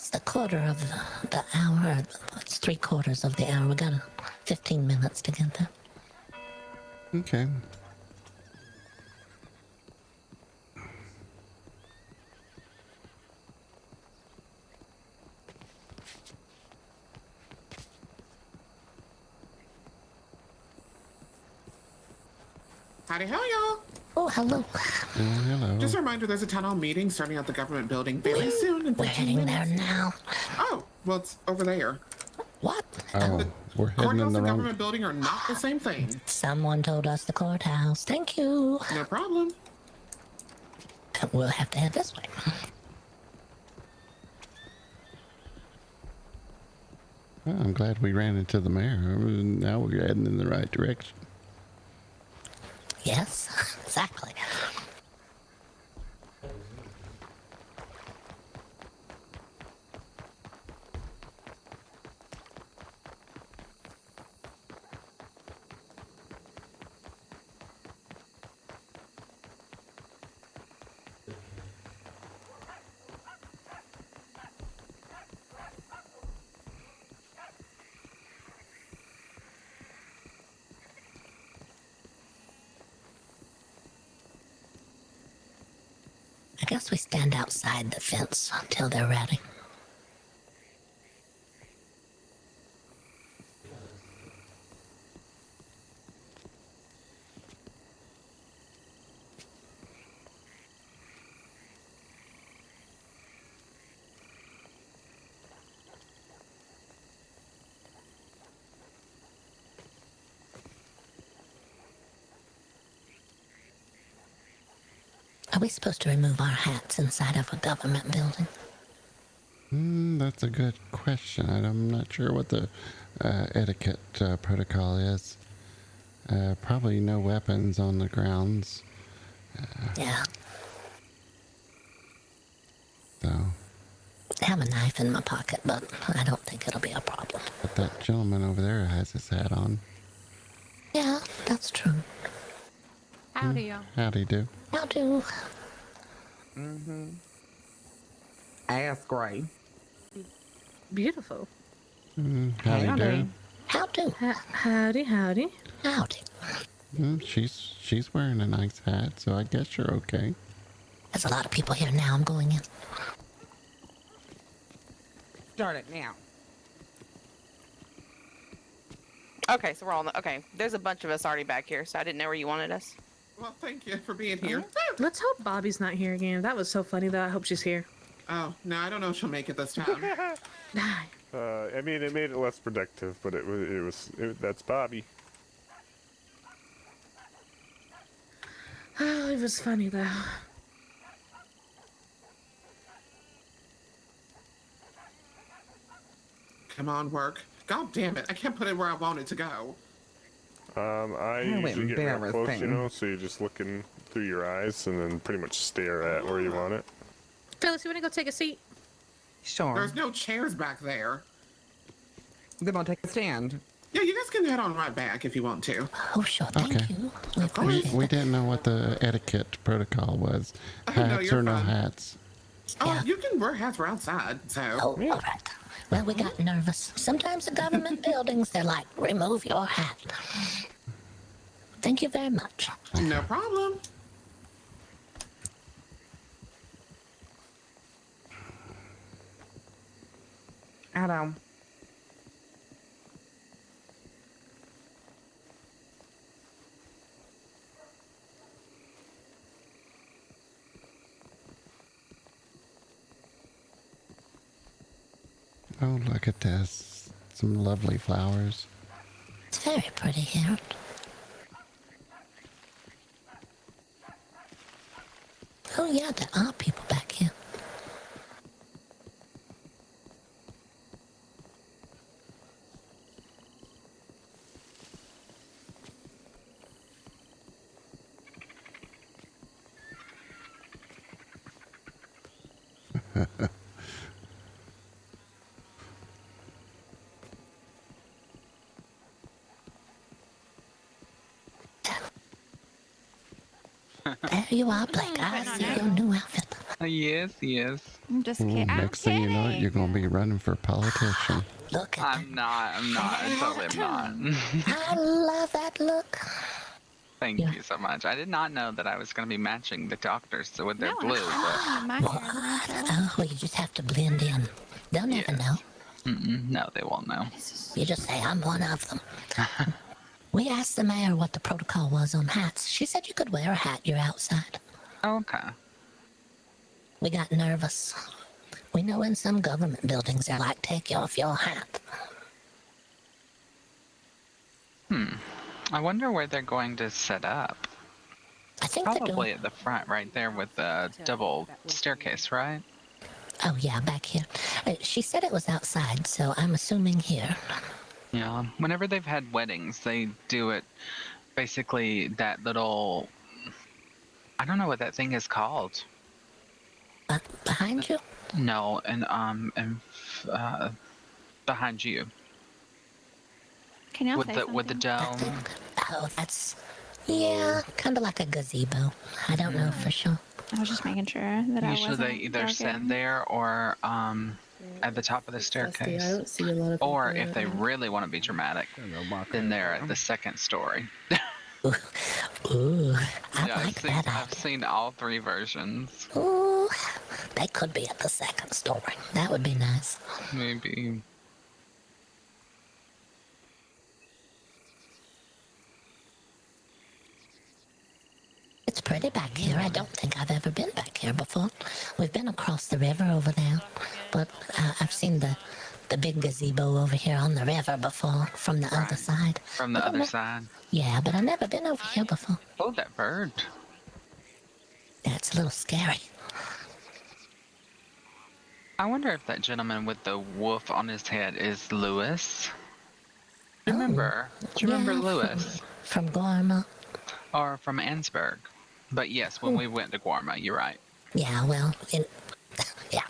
It's the quarter of the hour. It's 3/4 of the hour. We got 15 minutes to get there. Okay. Howdy ho, y'all. Oh, hello. Hello. Just a reminder, there's a town hall meeting starting at the government building very soon. We're heading there now. Oh, well, it's over there. What? Oh, we're heading in Courthouse the and wrong... government building are not the same thing. Someone told us the courthouse. Thank you. No problem. We'll have to head this way. Well, I'm glad we ran into the mayor. Now we're heading in the right direction. Yes, exactly. I guess we stand outside the fence until they're ready. Are we supposed to remove our hats inside of a government building? That's a good question. I'm not sure what the etiquette protocol is. Probably no weapons on the grounds. Yeah. So, I have a knife in my pocket, but I don't think it'll be a problem. but that gentleman over there has his hat on. Yeah, that's true. Howdy, y'all. Howdy do. I'll do. Ass gray. Beautiful. Howdy do. How do? Howdy, howdy. Howdy. She's wearing a nice hat, so I guess you're okay. There's a lot of people here now. I'm going in. Start it now. Okay, so we're all okay. There's a bunch of us already back here, so I didn't know where you wanted us. Well, thank you for being here. Let's hope Bobby's not here again. That was so funny, though. I hope she's here. Oh, no, I don't know if she'll make it this time. I mean, it made it less productive, but that's Bobby. Oh, it was funny, though. Come on, work. God damn it, I can't put it where I want it to go. I usually get real close, you know, so you're just looking through your eyes and then pretty much stare at where you want it. Phyllis, you want to go take a seat? Sure. There's no chairs back there. Then I'll take a stand. Yeah, you guys can head on right back if you want to. Oh, sure. Thank Okay. you. We didn't know what the etiquette protocol was. No, Hats you're or no fine. hats. Oh, Yeah. you can wear hats. We're outside, so. Oh, all right. Well, we got nervous. Sometimes the government buildings, they're like, remove your hat. Thank you very much. No problem. Adam. Oh, look at this. Some lovely flowers. It's very pretty here. Oh, yeah, there are people back here. There you are, Blake. I see your new outfit. Yes, yes. I'm just Ooh, kidding. next thing you know, you're gonna be running for politician. Look at I'm not. I totally am not. I love that look. Thank Yeah. you so much. I did not know that I was going to be matching the doctors with their No, blue, I'm but not my hair natural. Oh, well, you just have to blend in. They'll never know. no, they won't know. You just say, I'm one of them. We asked the mayor what the protocol was on hats. She said you could wear a hat, you're outside. Okay. We got nervous. We know in some government buildings they're like, take off your hat. I wonder where they're going to set up. I think they're Probably doing... at the front, right there with the double staircase, right? Oh, yeah, back here. She said it was outside, so I'm assuming here. Yeah. Whenever they've had weddings, they do it basically that little. I don't know what that thing is called. Behind you? No, and behind you Can y'all with say the something? with the dome. Oh, that's... Yeah, kind of like a gazebo. I don't know for sure. I was just making sure that I Usually wasn't they either joking. sit there or at the top of the I staircase. don't see a lot of Or people if they around. really want to be dramatic, then they're at the second story. Ooh, I Yeah, like that I've idea. seen all three versions. Ooh, they could be at the second story. That would be nice. Maybe. It's pretty back here. I don't think I've ever been back here before. We've been across the river over there, but I've seen the big gazebo over here on the river before from the other side. From the other side. Yeah, but I've never been over here before. Oh, that bird. Yeah, it's a little scary. I wonder if that gentleman with the wolf on his head is Lewis. Remember? Do you remember Yeah, Lewis? From Gorma. Or from Ansburg? But yes, when we went to Guarma, you're right. Yeah, well, yeah.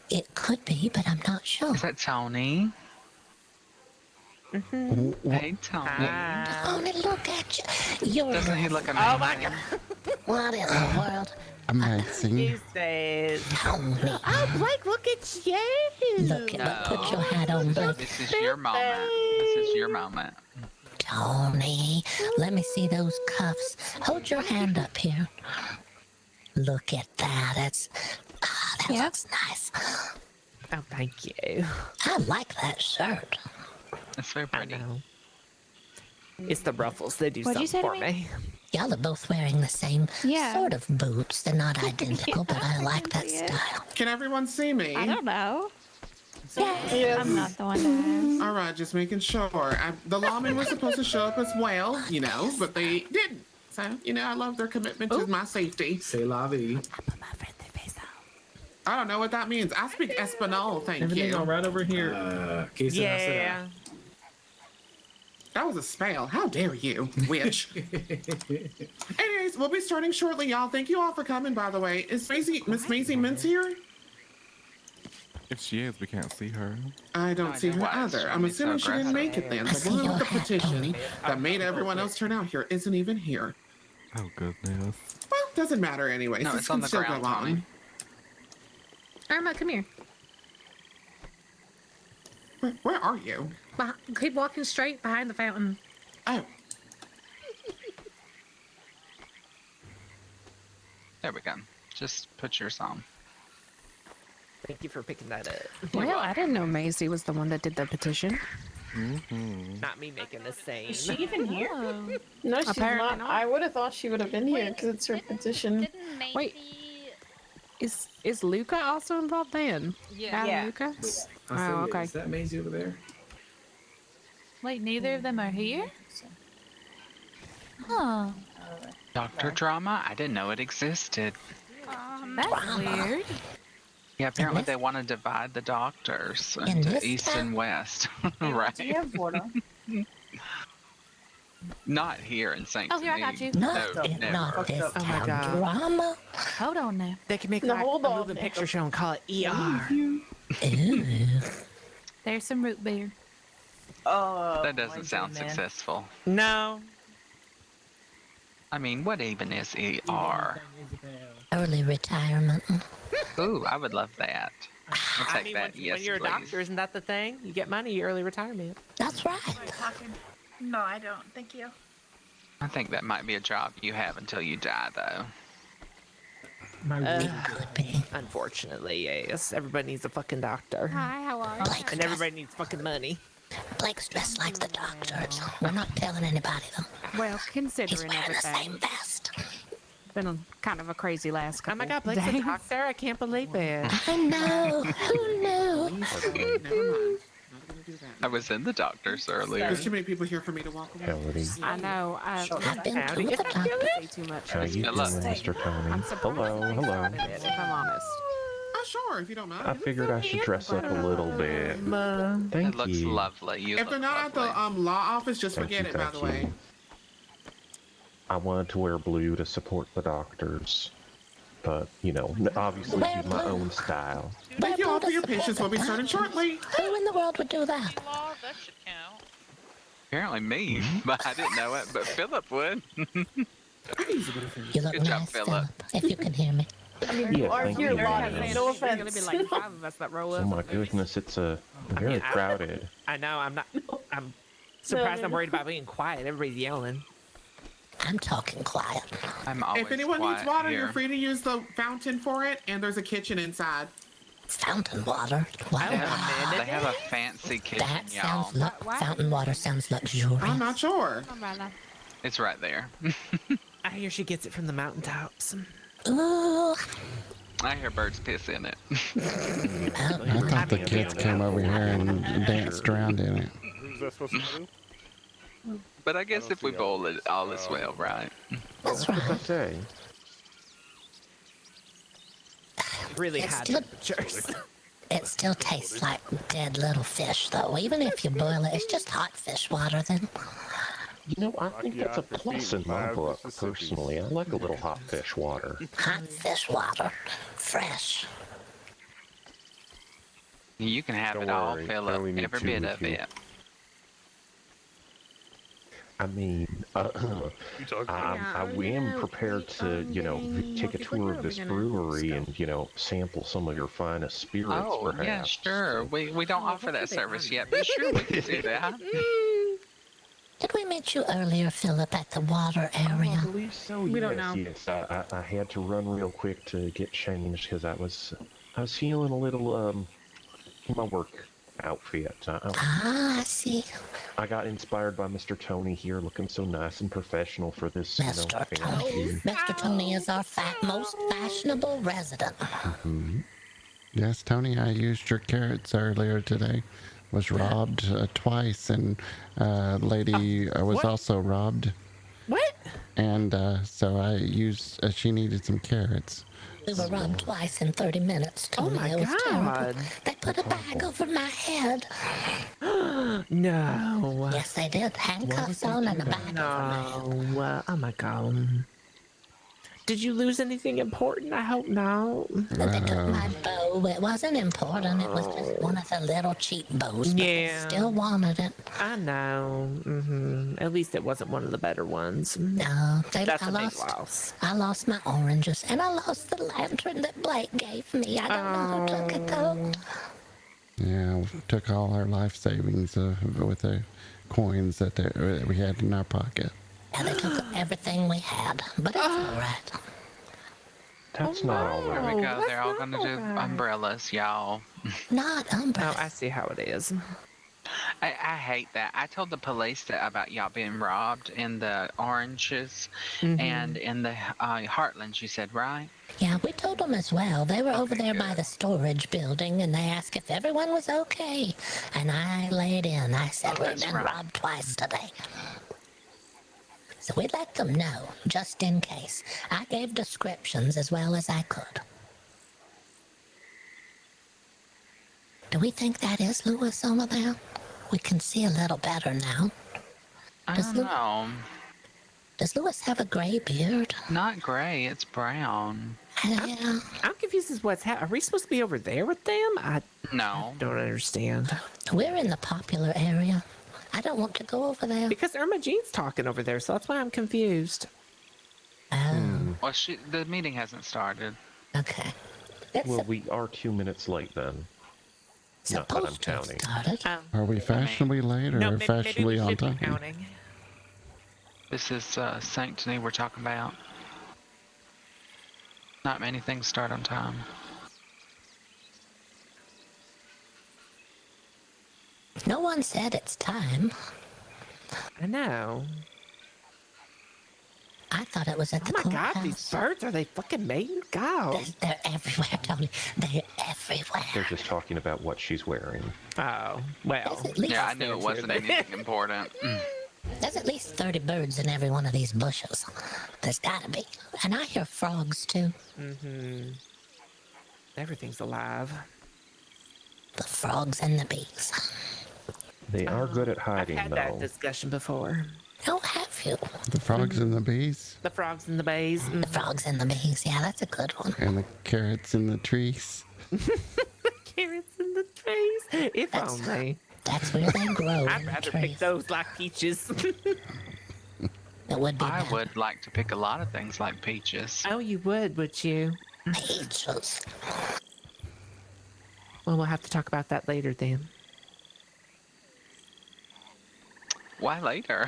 It could be, but I'm not sure. Is that Tony? Hey, Tony. Tony, look at you. You're Doesn't he look amazing? Oh my god. What in the world? Amazing. Eustace. Tony. Oh, Blake, look at you. Look, put your hat on, Blake. This is your moment. This is your moment. Tony, let me see those cuffs. Hold your hand up here. Look at that. That looks nice. Oh, thank you. I like that shirt. It's very pretty. It's the ruffles. They do What'd you something say for to me. Y'all are both wearing the same sort of boots. They're not identical, but I like that style. Can everyone see me? I don't know. Yes. I'm not the one to ask. All right, just making sure. The lawmen were supposed to show up as well, but they didn't. So, I love their commitment to my safety. C'est la vie. I don't know what that means. I speak Espanol, thank Everything you. all right over here? Yeah. That was a spell. How dare you, witch. Anyways, we'll be starting shortly, y'all. Thank you all for coming, by the way. Is Miss Maisie Mintz here? If she is, we can't see her. I don't see her either. I'm assuming she didn't make it then. The woman with the petition that made everyone else turn out here isn't even here. Oh, goodness. Well, doesn't matter anyways. No, This it's on can the still ground, go on. Tony. Irma, come here. Where are you? Keep walking straight behind the fountain. Oh. There we go. Just put yours on. Thank you for picking that up. Well, I didn't know Maisie was the one that did the petition. Not me making the same. Is she even here? No, she's Apparently not. I would have thought she would have been here because it's her petition. Wait, is Luca also involved then? Yeah. Luca? I said, okay. Is that Maisie over there? Wait, neither of them are here? Huh. Doctor drama? I didn't know it existed. That's weird. Yeah, apparently they want to divide the doctors into east and west. Right. Not here in St. Oh, here, I got you. Not never. not this Oh my town God. drama. Hold on now. They can make No, like hold a on. moving picture show and call it ER. Ooh. There's some root beer. That doesn't sound successful. No. I mean, what even is ER? early retirement. Ooh, I would love that. I'll take I mean, that. when, Yes, when you're a please. doctor, isn't that the thing? You get money, early retirement. That's right. No, I don't. Thank you. I think that might be a job you have until you die, though. Could be. Unfortunately, yes. Everybody needs a fucking doctor. Hi, how are you? Blake's And everybody needs fucking money. Blake's dressed like the doctors. We're not telling anybody though. Well, He's considering wearing the everything, same vest. been a kind of a crazy last Oh couple my god, Blake's a days. doctor? I can't believe it. I know. Who knew? Never mind. Not gonna do that. I was in the doctor's earlier. There's too many people here for me to walk away. Howdy. I know. I've been Howdy. to the doctor. Say too much. How you doing, Mr. Tony? I'm surprised Hello, they hello. started it, if I'm honest. Oh, sure, if you don't mind. I figured I should dress up a little bit. Thank It looks you. lovely. You If look they're not at lovely. the law office, just Thank forget you, it, by thank the way. you. I wanted to wear blue to support the doctors, but you know, obviously Wear do my blue. own style. Thank you all for your Support patience. the We'll be starting doctors. shortly. Who in the world would do that? That should count. Apparently me, but I didn't know it. But Philip would. You look Good job, nice, Philip. Philip. If you can hear me. Yeah, thank you. There's gonna be like 5 of us that roll Oh up. my goodness, it's very crowded. I know, I'm surprised I'm worried about being quiet. Everybody's yelling. I'm talking quiet. I'm always If anyone quiet needs water, here. you're free to use the fountain for it, and there's a kitchen inside. Fountain water. Wow. They have a fancy kitchen, That y'all. sounds fountain water sounds luxurious. I'm not sure. It's right there. I hear she gets it from the mountaintops. Ooh. I hear birds piss in it. I thought the kids came over here and danced around in it. Who's that supposed to do? But I guess if we boil it, all is well, right? That's What did I right. say? Really It's high still- temperatures. It still tastes like dead little fish, though. Even if you boil it, it's just hot fish water then. You know, I think that's a Rocky plus Mountain in my Feet, book, Mississippi. personally. I like a little hot fish water. Hot fish water. Fresh. You can have Don't it all, worry, I Philip. only need Every 2 bit with of you. it. I mean, You talking I am prepared to, you know, take a tour of this brewery and, you know, sample some of your finest spirits, Oh, perhaps. yeah, sure. We don't offer that service yet, but sure, we can do that. Did we meet you earlier, Philip, at the water I area? believe so. We yes, don't know. Yes, I had to run real quick to get changed because I was feeling a little in my work outfit. I see. I got inspired by Mr. Tony here, looking so nice and professional for this, you know, Mr. fancy. Tony. Mr. Tony is our most fashionable resident. Yes, Tony, I used your carrots earlier today. Was robbed twice, and lady was what? also robbed. What? And so I used, she needed some carrots. We were robbed twice in 30 minutes, Tony. my It was terrible. God. They put a bag over my head. No. Yes, they did. Handcuffs on and a bag over my head. No. Oh my god. Did you lose anything important? I hope not. They took my bow. It wasn't important. It was just one of the little cheap bows. But they Yeah. still wanted it. I know. At least it wasn't one of the better ones. No, That's I a big lost. loss. I lost my oranges, and I lost the lantern that Blake gave me. I don't know who took it though. Yeah, we took all our life savings with the coins that we had in our pocket. And they took everything we had, but it's all right. That's not all There right. we go. They're all going to do umbrellas, y'all. Not Oh, umbrellas. I see how it is. I hate that. I told the police about y'all being robbed in the oranges and in the Heartlands, you said, right? Yeah, we told them as well. They were over there by the storage building, and they asked if everyone was okay. And I laid in. I said, we've that's been right. robbed twice today. So we let them know, just in case. I gave descriptions as well as I could. Do we think that is Lewis over there? We can see a little better now. I Does don't Lu- know. Does Lewis have a gray beard? Not gray, it's brown. Yeah. I'm confused as what's happening. Are we supposed to be over there with them? I No. don't understand. We're in the popular area. I don't want to go over there. Because Irma Jean's talking over there, so that's why I'm confused. Oh. Well, the meeting hasn't started. Okay. Well, we are 2 minutes late then. Not that I'm counting. Are we fashionably late or fashionably on time? This is Sanctity we're talking about. Not many things start on time. No one said it's time. I know. I thought it was at the courthouse. Oh my god, these birds, are they fucking mating? God. They're everywhere, Tony. They're everywhere. They're just talking about what she's wearing. Oh, well. Yeah, I knew it wasn't anything important. There's at least 30 birds in every one of these bushes. There's gotta be. And I hear frogs, too. Mm-hmm. Everything's alive. The frogs and the bees. They are good at hiding, I've had though. that discussion before. Oh, have you? The frogs and the bees? The frogs and the bees. The frogs and the bees. Yeah, that's a good one. And the carrots in the trees? Carrots in the trees. If only. That's where they grow. I'd rather pick those like peaches. It would be. I would like to pick a lot of things like peaches. Oh, you would you? Peaches. Well, we'll have to talk about that later then. Why later?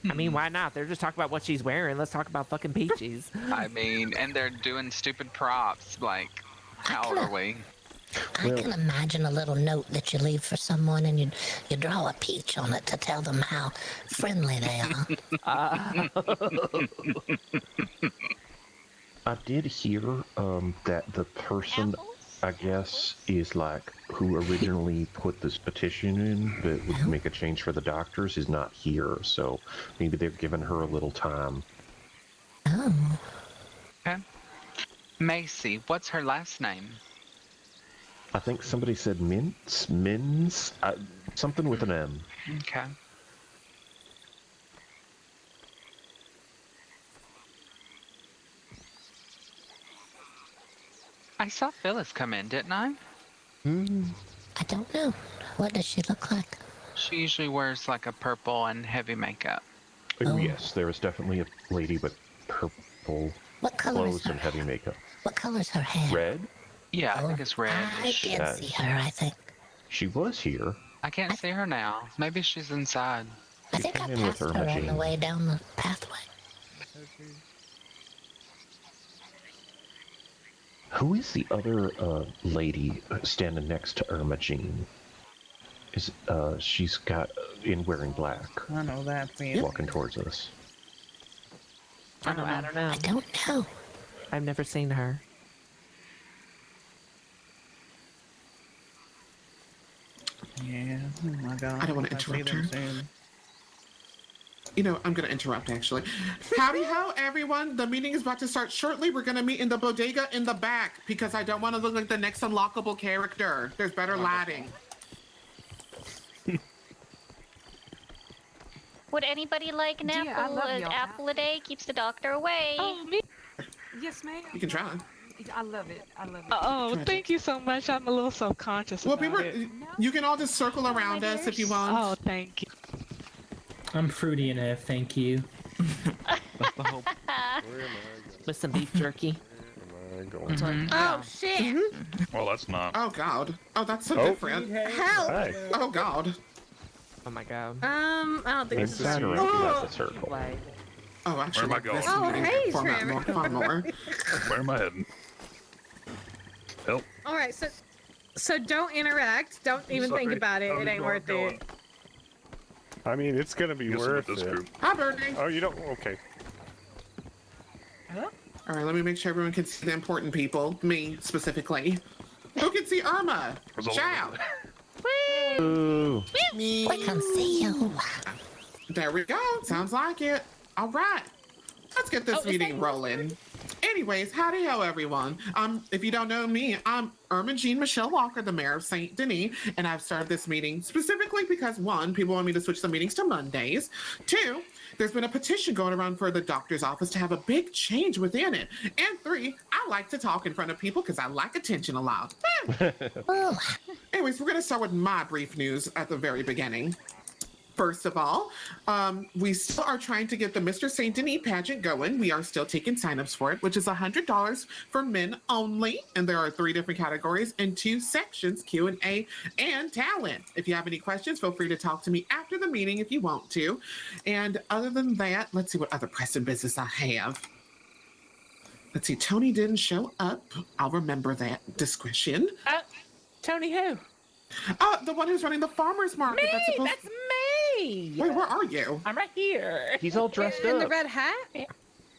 I mean, why not? They're just talking about what she's wearing. Let's talk about fucking peaches. I mean, and they're doing stupid props. Like, how old are we? I can imagine a little note that you leave for someone and you draw a peach on it to tell them how friendly they are. I did hear that the person, I guess, is like who originally put this petition in that would make a change for the doctors is not here. So maybe they've given her a little time. Oh. Okay. Macy, what's her last name? I think somebody said Mins, something with an M. Okay. I saw Phyllis come in, didn't I? I don't know. What does she look like? She usually wears like a purple and heavy makeup. Oh, yes, there is definitely a lady with purple What color is clothes and heavy makeup. What color's her hair? Red? Yeah, I think it's red. I did see her, I think. She was here. I can't see her now. Maybe she's inside. I think I came in with passed her on the Jean. way down the pathway. Who is the other lady standing next to Irma Jean? She's got wearing black. I know that. Walking towards us. I don't know. I don't know. I've never seen her. Yeah. Oh my god. I don't want to I'll see interrupt them her. soon. You know, I'm going to interrupt, actually. Howdy ho, everyone. The meeting is about to start shortly. We're going to meet in the bodega in the back because I don't want to look like the next unlockable character. There's better lighting. Would anybody like an Gee, I apple? love An y'all. apple a day keeps the doctor away. Oh, me? Yes, ma'am. You can try. I love it. I love it. Oh, thank you so much. I'm a little self-conscious Well, about it. you can all just circle around us if you want. Oh, thank you. I'm fruity enough, thank you. With some beef jerky. Oh shit! Well, that's not. Oh, God. Oh, that's so Oh. different. Help! Hey. Oh, God. Oh my god. I don't think Nice it's to see you. That's a circle. Way. Oh, actually, Where am I going? this Oh, meeting hey, format Trevor. far more. Where am I heading? Help. All right, so don't interact. Don't even think Sorry. about it. I'm It ain't going- worth going. it. I mean, it's gonna be Guessing worth with this it. group. Hi, Birdie. Oh, you don't? Okay. All right, let me make sure everyone can see the important people. Me, specifically. Who can see Irma? There's a lot Shout. Ooh. We can see you. There we go. Sounds like it. All right. Let's get this meeting rolling. Anyways, howdy ho, everyone. If you don't know me, I'm Irma Jean Michelle Walker, the mayor of St. Denis, and I've started this meeting specifically because, one, people want me to switch the meetings to Mondays. Two, there's been a petition going around for the doctor's office to have a big change within it. And three, I like to talk in front of people because I like attention a lot. Oh, Anyways, we're going to start with my brief news at the very beginning. First of all, we still are trying to get the Mr. St. Denis pageant going. We are still taking signups for it, which is $100 for men only. And there are 3 different categories and 2 sections, Q&A and talent. If you have any questions, feel free to talk to me after the meeting if you want to. And other than that, let's see what other pressing business I have. Let's see, Tony didn't show up. I'll remember that discretion. Tony who? The one who's running the farmer's market. That's me! Wait, where are you? I'm right here. He's all dressed In the up. red hat?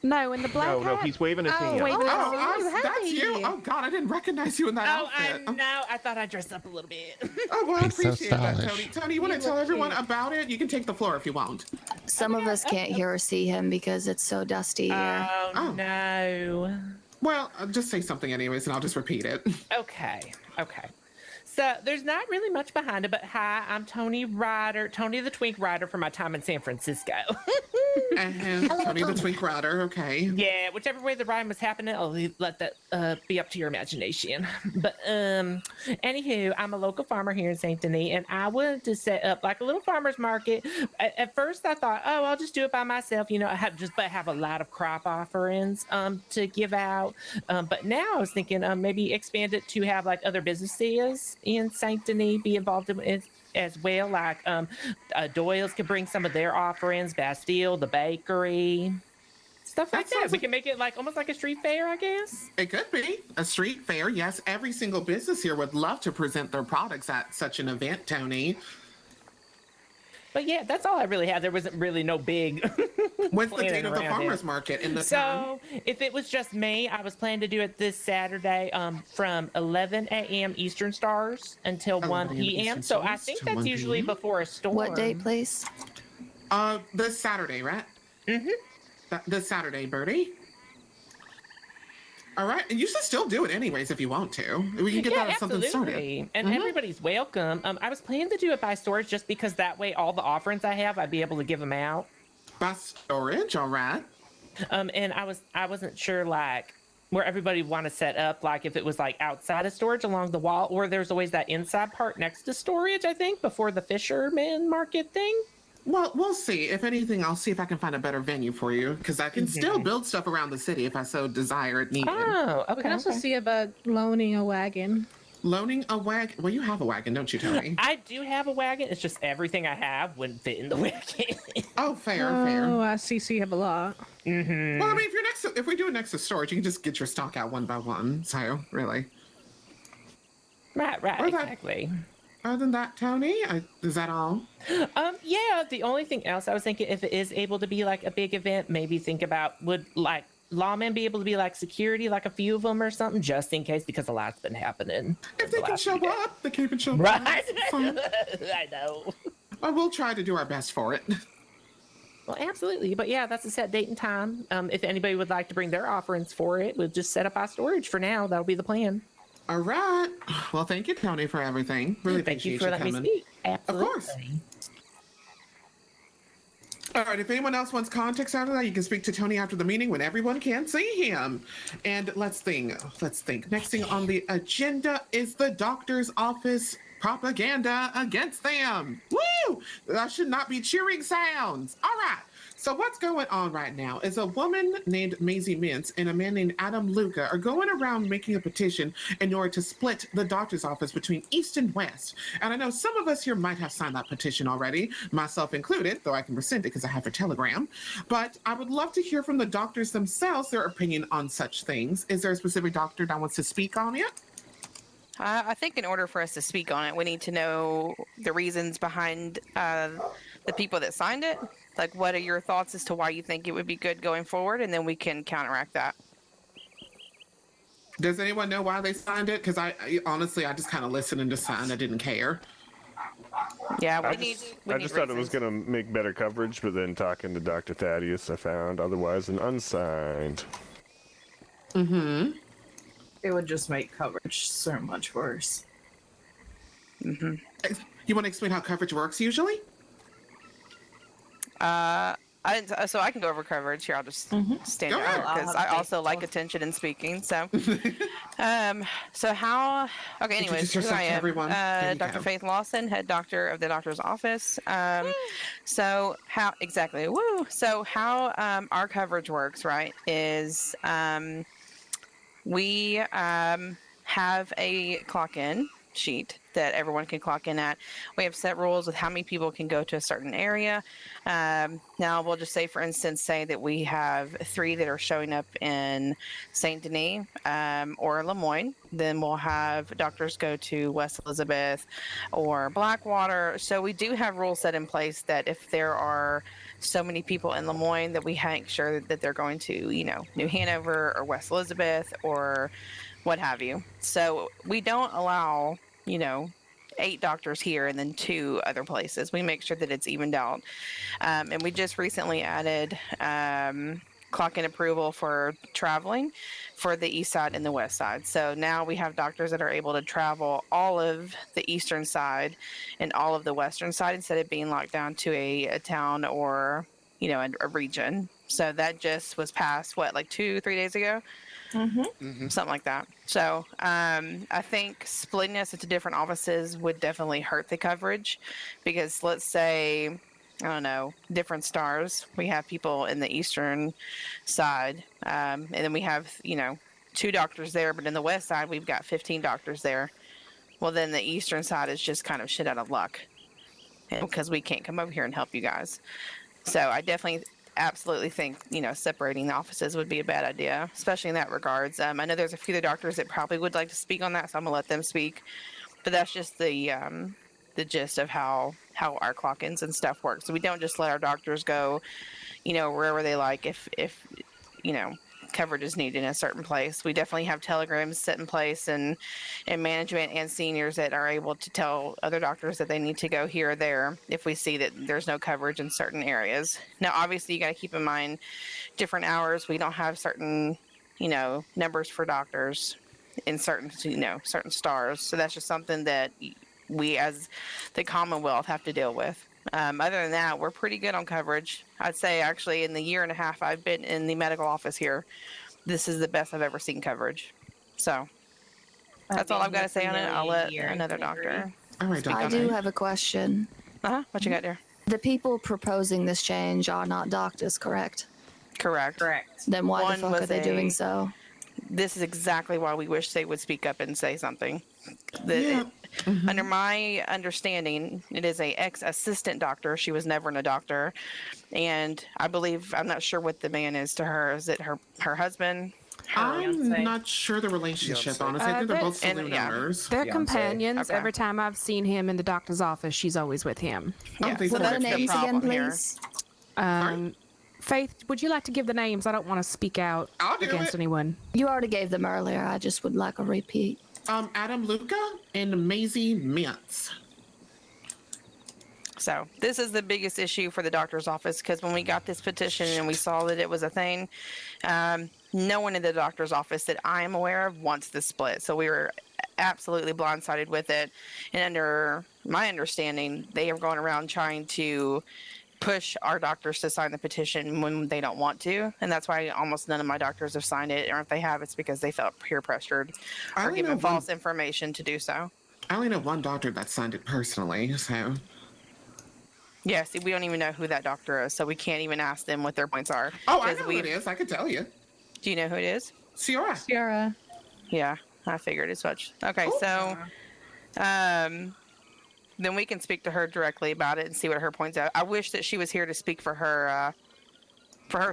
No, in the black hat. No, he's waving his hand. That's you. Oh God, I didn't recognize you in that outfit. I know. I thought I dressed up a little bit. Oh well, I He's so appreciate that, Tony. stylish. Tony, you want to tell everyone about it? You can take the floor if you want. Some of us can't hear or see him because it's so dusty here. Oh no. Well, just say something anyways, and I'll just repeat it. Okay. So there's not really much behind it, but hi, I'm Tony Ryder, Tony the Twink Ryder from my time in San Francisco. Tony the Twink Ryder, okay. Yeah, whichever way the rhyme was happening, I'll let that be up to your imagination. But anywho, I'm a local farmer here in St. Denis, and I wanted to set up like a little farmer's market. At first, I thought, oh, I'll just do it by myself, you know, have a lot of crop offerings to give out. But now I was thinking maybe expand it to have like other businesses in St. Denis be involved in it as well. Like Doyle's could bring some of their offerings, Bastille, the bakery, stuff like that. We can make it like almost like a street fair, I guess. It could be a street fair. Yes, every single business here would love to present their products at such an event, Tony. But yeah, that's all I really had. There wasn't really no big. What's the date of the farmer's market in the town? So if it was just me, I was planning to do it this Saturday from 11 a.m. Eastern Stars until 1 p.m. So I think that's usually before a storm. What date, please? This Saturday, right? Mm-hmm. This Saturday, Birdie. All right, and you should still do it anyways if you want to. We can get that something started. And everybody's welcome. I was planning to do it by storage just because that way all the offerings I have, I'd be able to give them out. By storage, all right. And I wasn't sure like where everybody would want to set up, like if it was like outside of storage along the wall, or there's always that inside part next to storage, I think, before the fisherman market thing. Well, we'll see. If anything, I'll see if I can find a better venue for you, because I can still build stuff around the city if I so desire it needed. Oh, okay. We can also see about loaning a wagon. Loaning a wagon? Well, you have a wagon, don't you, Tony? I do have a wagon. It's just everything I have wouldn't fit in the wagon. Oh, fair. Oh, I see. So you have a lot. Mm-hmm. Well, I mean, if we do it next to storage, you can just get your stock out one by one. So, really. Right, exactly. Other than that, Tony, is that all? Yeah, the only thing else I was thinking, if it is able to be like a big event, maybe think about would like lawmen be able to be like security, like a few of them or something, just in case, because a lot's been happening. If they can show up, they can even show up. Right. I know. I will try to do our best for it. Well, absolutely. But yeah, that's a set date and time. If anybody would like to bring their offerings for it, we'll just set up our storage for now. That'll be the plan. All right. Well, thank you, Tony, for everything. Really Thank you appreciate for letting coming. me speak. Absolutely. Of course. All right, if anyone else wants context after that, you can speak to Tony after the meeting when everyone can see him. And let's think. Next thing on the agenda is the doctor's office propaganda against them. Woo! That should not be cheering sounds. All right. So what's going on right now is a woman named Maisie Mintz and a man named Adam Luca are going around making a petition in order to split the doctor's office between East and West. And I know some of us here might have signed that petition already, myself included, though I can rescind it because I have her telegram. But I would love to hear from the doctors themselves, their opinion on such things. Is there a specific doctor that wants to speak on it? I think in order for us to speak on it, we need to know the reasons behind the people that signed it. Like, what are your thoughts as to why you think it would be good going forward? And then we can counteract that. Does anyone know why they signed it? Because I honestly, I just kind of listened and just signed. I didn't care. Yeah, I just thought it was going to make better coverage, but then talking to Dr. Thaddeus, I found otherwise an unsigned. Mm-hmm. It would just make coverage so much worse. Mm-hmm. You want to explain how coverage works usually? I didn't. So I can go over coverage here. I'll just stand Go out ahead. because I also like attention and speaking. So, so how? Okay. Anyways, Introduce who yourself I to am. everyone. There you Dr. go. Faith Lawson, head doctor of the doctor's office. So how exactly? Woo. So how our coverage works, right? Is we have a clock in sheet that everyone can clock in at. We have set rules with how many people can go to a certain area. Now we'll just say, for instance, say that we have 3 that are showing up in St. Denis or Lemoyne. Then we'll have doctors go to West Elizabeth or Blackwater. So we do have rules set in place that if there are so many people in Lemoyne, that we make sure that they're going to, New Hanover or West Elizabeth or what have you. So we don't allow, 8 doctors here and then 2 other places. We make sure that it's evened out. And we just recently added clock-in approval for traveling for the east side and the west side. So now we have doctors that are able to travel all of the eastern side and all of the western side instead of being locked down to a town or, a region. So that just was passed, like 2-3 days ago? Something like that. So I think splitting us into different offices would definitely hurt the coverage because let's say, I don't know, different stars. We have people in the eastern side and then we have, 2 doctors there, but in the west side, we've got 15 doctors there. Well, then the eastern side is just kind of shit out of luck because we can't come over here and help you guys. So I definitely absolutely think, separating the offices would be a bad idea, especially in that regards. I know there's a few of the doctors that probably would like to speak on that, so I'm gonna let them speak. But that's just the gist of how our clock-ins and stuff work. So we don't just let our doctors go, wherever they like if coverage is needed in a certain place. We definitely have telegrams set in place and management and seniors that are able to tell other doctors that they need to go here or there if we see that there's no coverage in certain areas. Now, obviously, you got to keep in mind different hours. We don't have certain, numbers for doctors in certain, certain stars. So that's just something that we as the Commonwealth have to deal with. Other than that, we're pretty good on coverage. I'd say actually in the 1.5 years I've been in the medical office here, this is the best I've ever seen coverage. So that's all I've got to say on it. I'll let another doctor. I do have a question. What you got there? The people proposing this change are not doctors, correct? Correct. Then why One the fuck was are they doing so? This is exactly why we wish they would speak up and say something. Under my understanding, it is a ex-assistant doctor. She was never a doctor, and I believe, I'm not sure what the man is to her. Is it her husband? I'm not sure the relationship, honestly. I think they're both saloon owners. They're companions. Every time I've seen him in the doctor's office, she's always with him. Yeah, What are the names again, please? Faith, would you like to give the names? I don't want to speak out against anyone. You already gave them earlier. I just would like a repeat. Adam Luca and Maisie Mintz. So this is the biggest issue for the doctor's office because when we got this petition and we saw that it was a thing, no one in the doctor's office that I am aware of wants this split. So we were absolutely blindsided with it. And under my understanding, they are going around trying to push our doctors to sign the petition when they don't want to, and that's why almost none of my doctors have signed it, or if they have, it's because they felt peer pressured or given false information to do so. I only know one doctor that signed it personally, so. Yeah, see, we don't even know who that doctor is, so we can't even ask them what their points are. Oh, I know who it is. I can tell you. Do you know who it is? Sierra. Yeah, I figured as much. Okay, so then we can speak to her directly about it and see what her points are. I wish that she was here to speak for her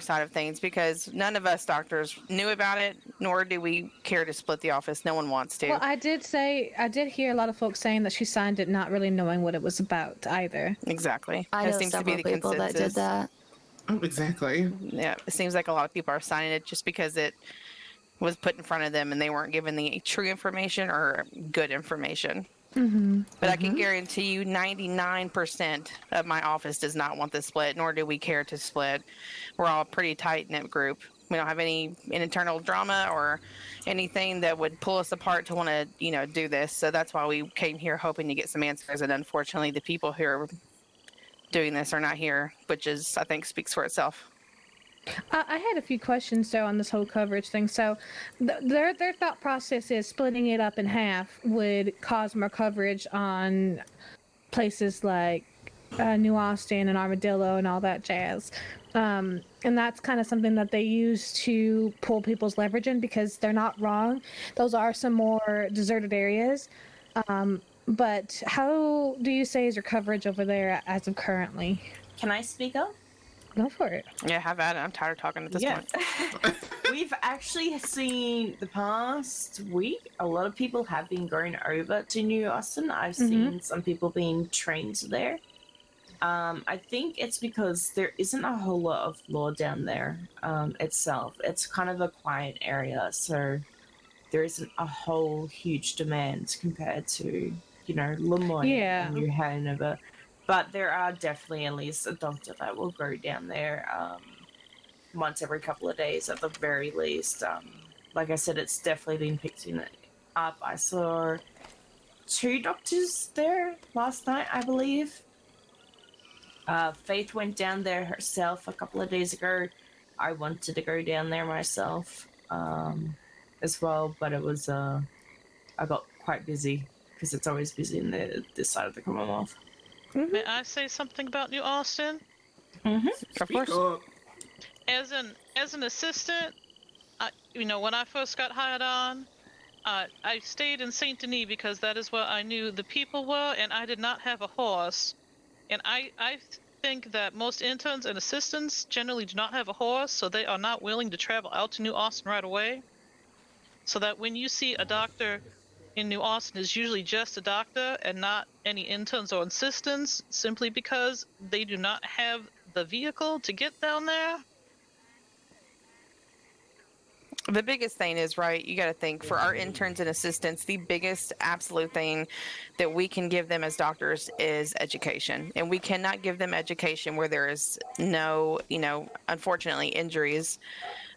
side of things because none of us doctors knew about it, nor do we care to split the office. No one wants to. Well, I did hear a lot of folks saying that she signed it not really knowing what it was about either. Exactly. I know several people that did that. Oh, exactly. Yeah, it seems like a lot of people are signing it just because it was put in front of them and they weren't given the true information or good information. But I can guarantee you 99% of my office does not want this split, nor do we care to split. We're all a pretty tight-knit group. We don't have any internal drama or anything that would pull us apart to want to, do this. So that's why we came here hoping to get some answers. And unfortunately, the people who are doing this are not here, which is, I think, speaks for itself. I had a few questions though on this whole coverage thing. So, their thought process is splitting it up in half would cause more coverage on places like New Austin and Armadillo and all that jazz. And that's kind of something that they use to pull people's leverage in, because they're not wrong. Those are some more deserted areas. But how do you say is your coverage over there as of currently? Can I speak up? Go for it. Yeah, have at it. I'm tired of talking at this point. We've actually seen the past week, a lot of people have been going over to New Austin. I've seen some people being trained there. I think it's because there isn't a whole lot of law down there itself. It's kind of a quiet area, so there isn't a whole huge demand compared to, Lemoyne and New Hanover. But there are definitely at least a doctor that will go down there once every couple of days at the very least. Like I said, it's definitely been picking up. I saw 2 doctors there last night, I believe. Faith went down there herself a couple of days ago. I wanted to go down there myself as well, but it was I got quite busy because it's always busy in this side of the Commonwealth. May I say something about New Austin? Of course. As an assistant, when I first got hired on, I stayed in Saint Denis because that is where I knew the people were, and I did not have a horse. And I think that most interns and assistants generally do not have a horse, so they are not willing to travel out to New Austin right away. So that when you see a doctor in New Austin, is usually just a doctor and not any interns or assistants, simply because they do not have the vehicle to get down there. The biggest thing is, right, you got to think, for our interns and assistants, the biggest absolute thing that we can give them as doctors is education. And we cannot give them education where there is no, unfortunately, injuries.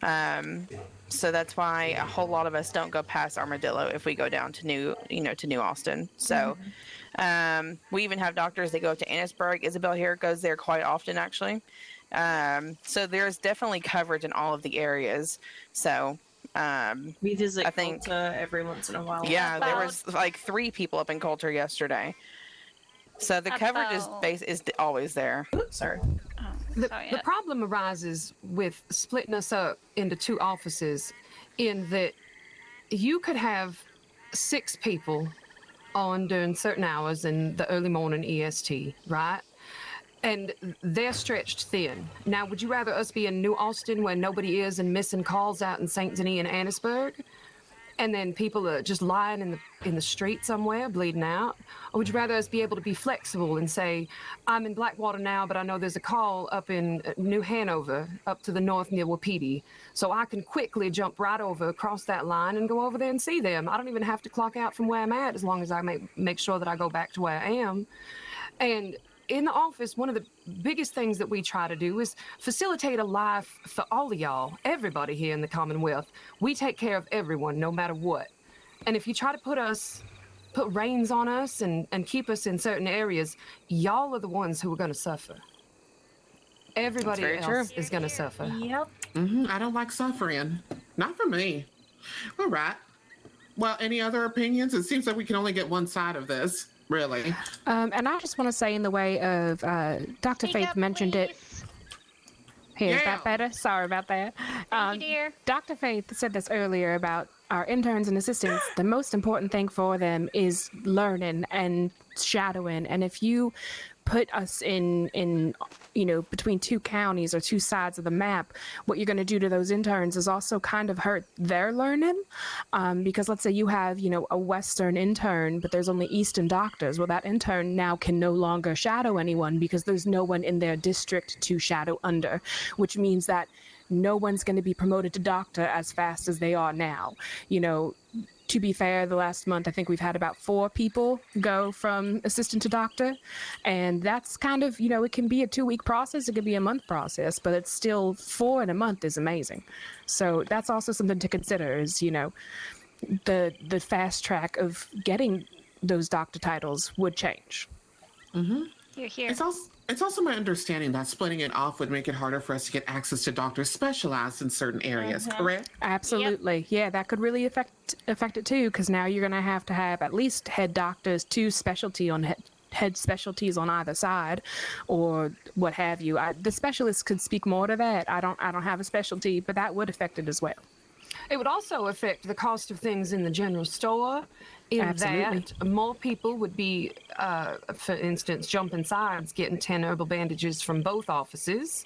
So that's why a whole lot of us don't go past Armadillo if we go down to New Austin. So we even have doctors that go up to Annisburg. Isabel here goes there quite often, actually. So there's definitely coverage in all of the areas. So we visit Coulter every once in a while. Yeah, there was like 3 people up in Coulter yesterday. So the coverage is always there. Sorry. The problem arises with splitting us up into 2 offices, in that you could have 6 people on during certain hours in the early morning EST, right? And they're stretched thin. Now, would you rather us be in New Austin where nobody is and missing calls out in St. Denis and Annisburg, and then people are just lying in the street somewhere bleeding out? Or would you rather us be able to be flexible and say, I'm in Blackwater now, but I know there's a call up in New Hanover, up to the north near Wapiti, so I can quickly jump right over across that line and go over there and see them. I don't even have to clock out from where I'm at, as long as I make sure that I go back to where I am. And in the office, one of the biggest things that we try to do is facilitate a life for all of y'all, everybody here in the Commonwealth. We take care of everyone, no matter what. And if you try to put reins on us and keep us in certain areas, y'all are the ones who are going to suffer. Everybody else is going to suffer. Yep. I don't like suffering. Not for me. All right. Well, any other opinions? It seems like we can only get one side of this. Really? And I just want to say, in the way of Dr. Faith mentioned it. Is that better? Sorry about that. Thank you, dear. Dr. Faith said this earlier about our interns and assistants. The most important thing for them is learning and shadowing. And if you put us in between 2 counties or 2 sides of the map, what you're going to do to those interns is also kind of hurt their learning, because let's say you have a western intern, but there's only eastern doctors. Well, that intern now can no longer shadow anyone because there's no one in their district to shadow under, which means that no one's going to be promoted to doctor as fast as they are now. To be fair, the last month, I think we've had about 4 people go from assistant to doctor. And that's kind of, it can be a 2-week process. It could be a month process, but it's still 4 in a month is amazing. So that's also something to consider is, the fast track of getting those doctor titles would change. Here, here. It's also my understanding that splitting it off would make it harder for us to get access to doctors specialized in certain areas, correct? Absolutely. Yeah, that could really affect it too, because now you're going to have at least head doctors, two head specialties on either side, or what have you. The specialists could speak more to that. I don't have a specialty, but that would affect it as well. It would also affect the cost of things in the general store. Absolutely. That more people would be, for instance, jumping sides, getting 10 herbal bandages from both offices.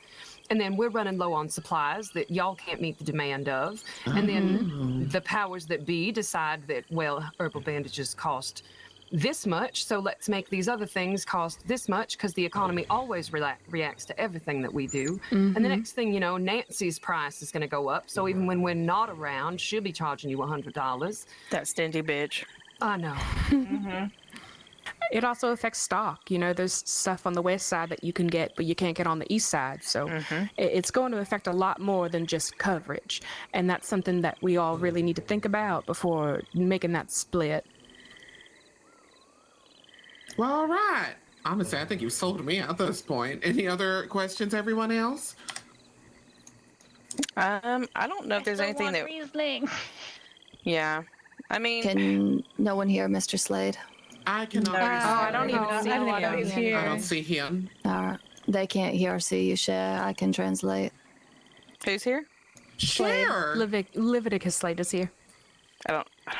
And then we're running low on supplies that y'all can't meet the demand of. And then the powers that be decide that, well, herbal bandages cost this much, so let's make these other things cost this much, because the economy always reacts to everything that we do. And the next thing you know, Nancy's price is going to go up, so even when we're not around, she'll be charging you $100. That stingy bitch. I know. It also affects stock. There's stuff on the west side that you can get, but you can't get on the east side. So it's going to affect a lot more than just coverage. And that's something that we all really need to think about before making that split. Well, all right. Honestly, I think you've sold me at this point. Any other questions, everyone else? I don't know if there's anything that. Riesling. Yeah, I mean. Can no one hear Mr. Slade? I cannot. I don't even see him. I don't see him. They can't hear or see you, Cher. I can translate. Who's here? Cher. Leviticus Slade is here. I don't know.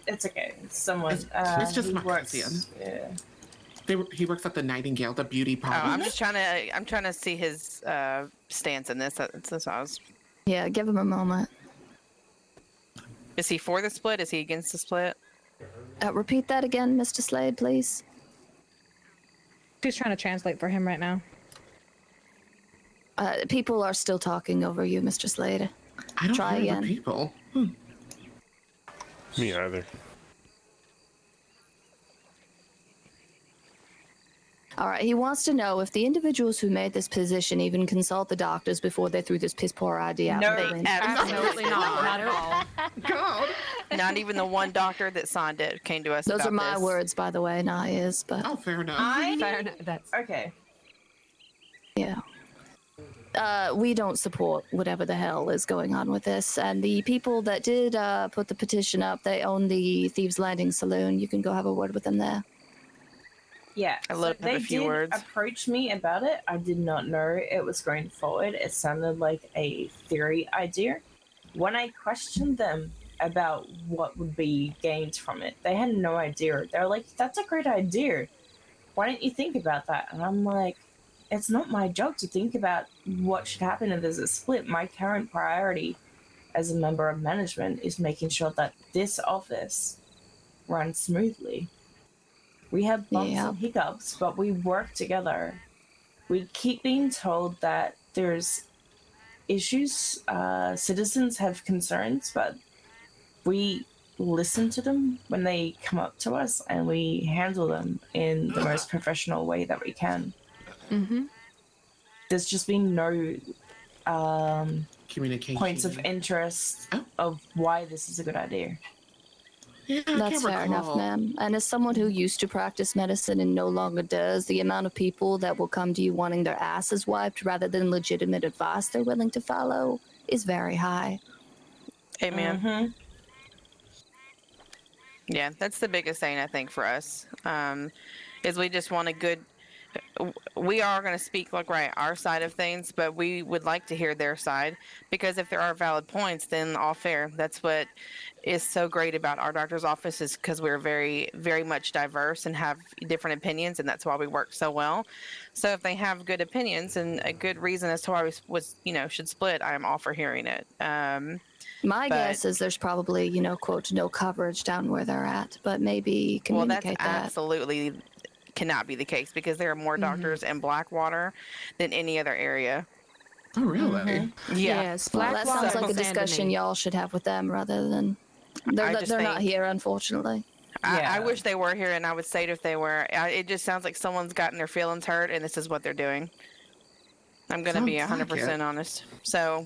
It's okay. Someone. It's just my works, cousin. Yeah. He works at the Nightingale, the beauty parlor. I'm just trying to see his stance in this. That's what I was. Yeah, give him a moment. Is he for the split? Is he against the split? Repeat that again, Mr. Slade, please. She's trying to translate for him right now. People are still talking over you, Mr. Slade. I don't Try hear again. the people. Me either. All right, he wants to know if the individuals who made this position even consult the doctors before they threw this piss poor idea out. No, the window. absolutely not. Not at all. God. Not even the one doctor that signed it came to us. Those about are my this. words, by the way, not his. But oh, fair enough. Fair enough. That's okay. Yeah. We don't support whatever the hell is going on with this. And the people that did put the petition up, they own the Thieves Landing Saloon. You can go have a word with them there. Yeah, they did approach me about it. I did not know it was going forward. It sounded like a theory idea. When I questioned them about what would be gained from it, they had no idea. They're like, that's a great idea. Why don't you think about that? And I'm like, it's not my job to think about what should happen if there's a split. My current priority as a member of management is making sure that this office runs smoothly. We have bumps and hiccups, but we work together. We keep being told that there's issues, citizens have concerns, but we listen to them when they come up to us and we handle them in the most professional way that we can. There's just been no communication points of interest of why this is a good idea. Yeah, That's fair enough, ma'am. And as someone who used to practice medicine and no longer does, the amount of people that will come to you wanting their asses wiped rather than legitimate advice they're willing to follow is very high. Amen. Yeah, that's the biggest thing I think for us, is we just want a good. We are going to speak like our side of things, but we would like to hear their side, because if there are valid points, then all fair. That's what is so great about our doctor's office, is because we're very, very much diverse and have different opinions, and that's why we work so well. So if they have good opinions and a good reason as to why we should split, I am all for hearing it. My guess is there's probably, quote, no coverage down where they're at, but maybe communicate that. Absolutely cannot be the case, because there are more doctors in Blackwater than any other area. Oh, really? Yes. Well, that sounds like a discussion y'all should have with them rather than... They're not here, unfortunately. I wish they were here, and I would say it if they were. It just sounds like someone's gotten their feelings hurt, and this is what they're doing. I'm going to be 100% honest. So...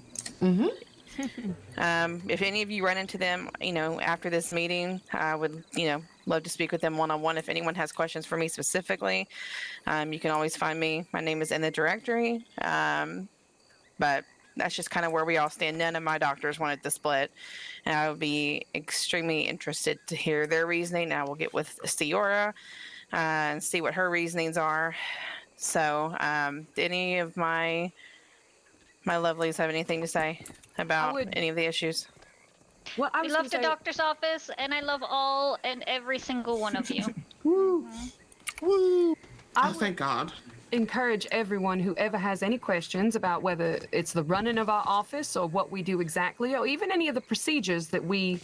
If any of you run into them, after this meeting, I would, love to speak with them one-on-one. If anyone has questions for me specifically, you can always find me. My name is in the directory. But that's just kind of where we all stand. None of my doctors wanted to split, and I would be extremely interested to hear their reasoning. I will get with Ciora and see what her reasonings are. So, do any of my lovelies have anything to say about any of the issues? Well, We love the doctor's office, and I love all and every single one of you. Woo! Woo! I thank God. Encourage everyone who ever has any questions about whether it's the running of our office or what we do exactly, or even any of the procedures that we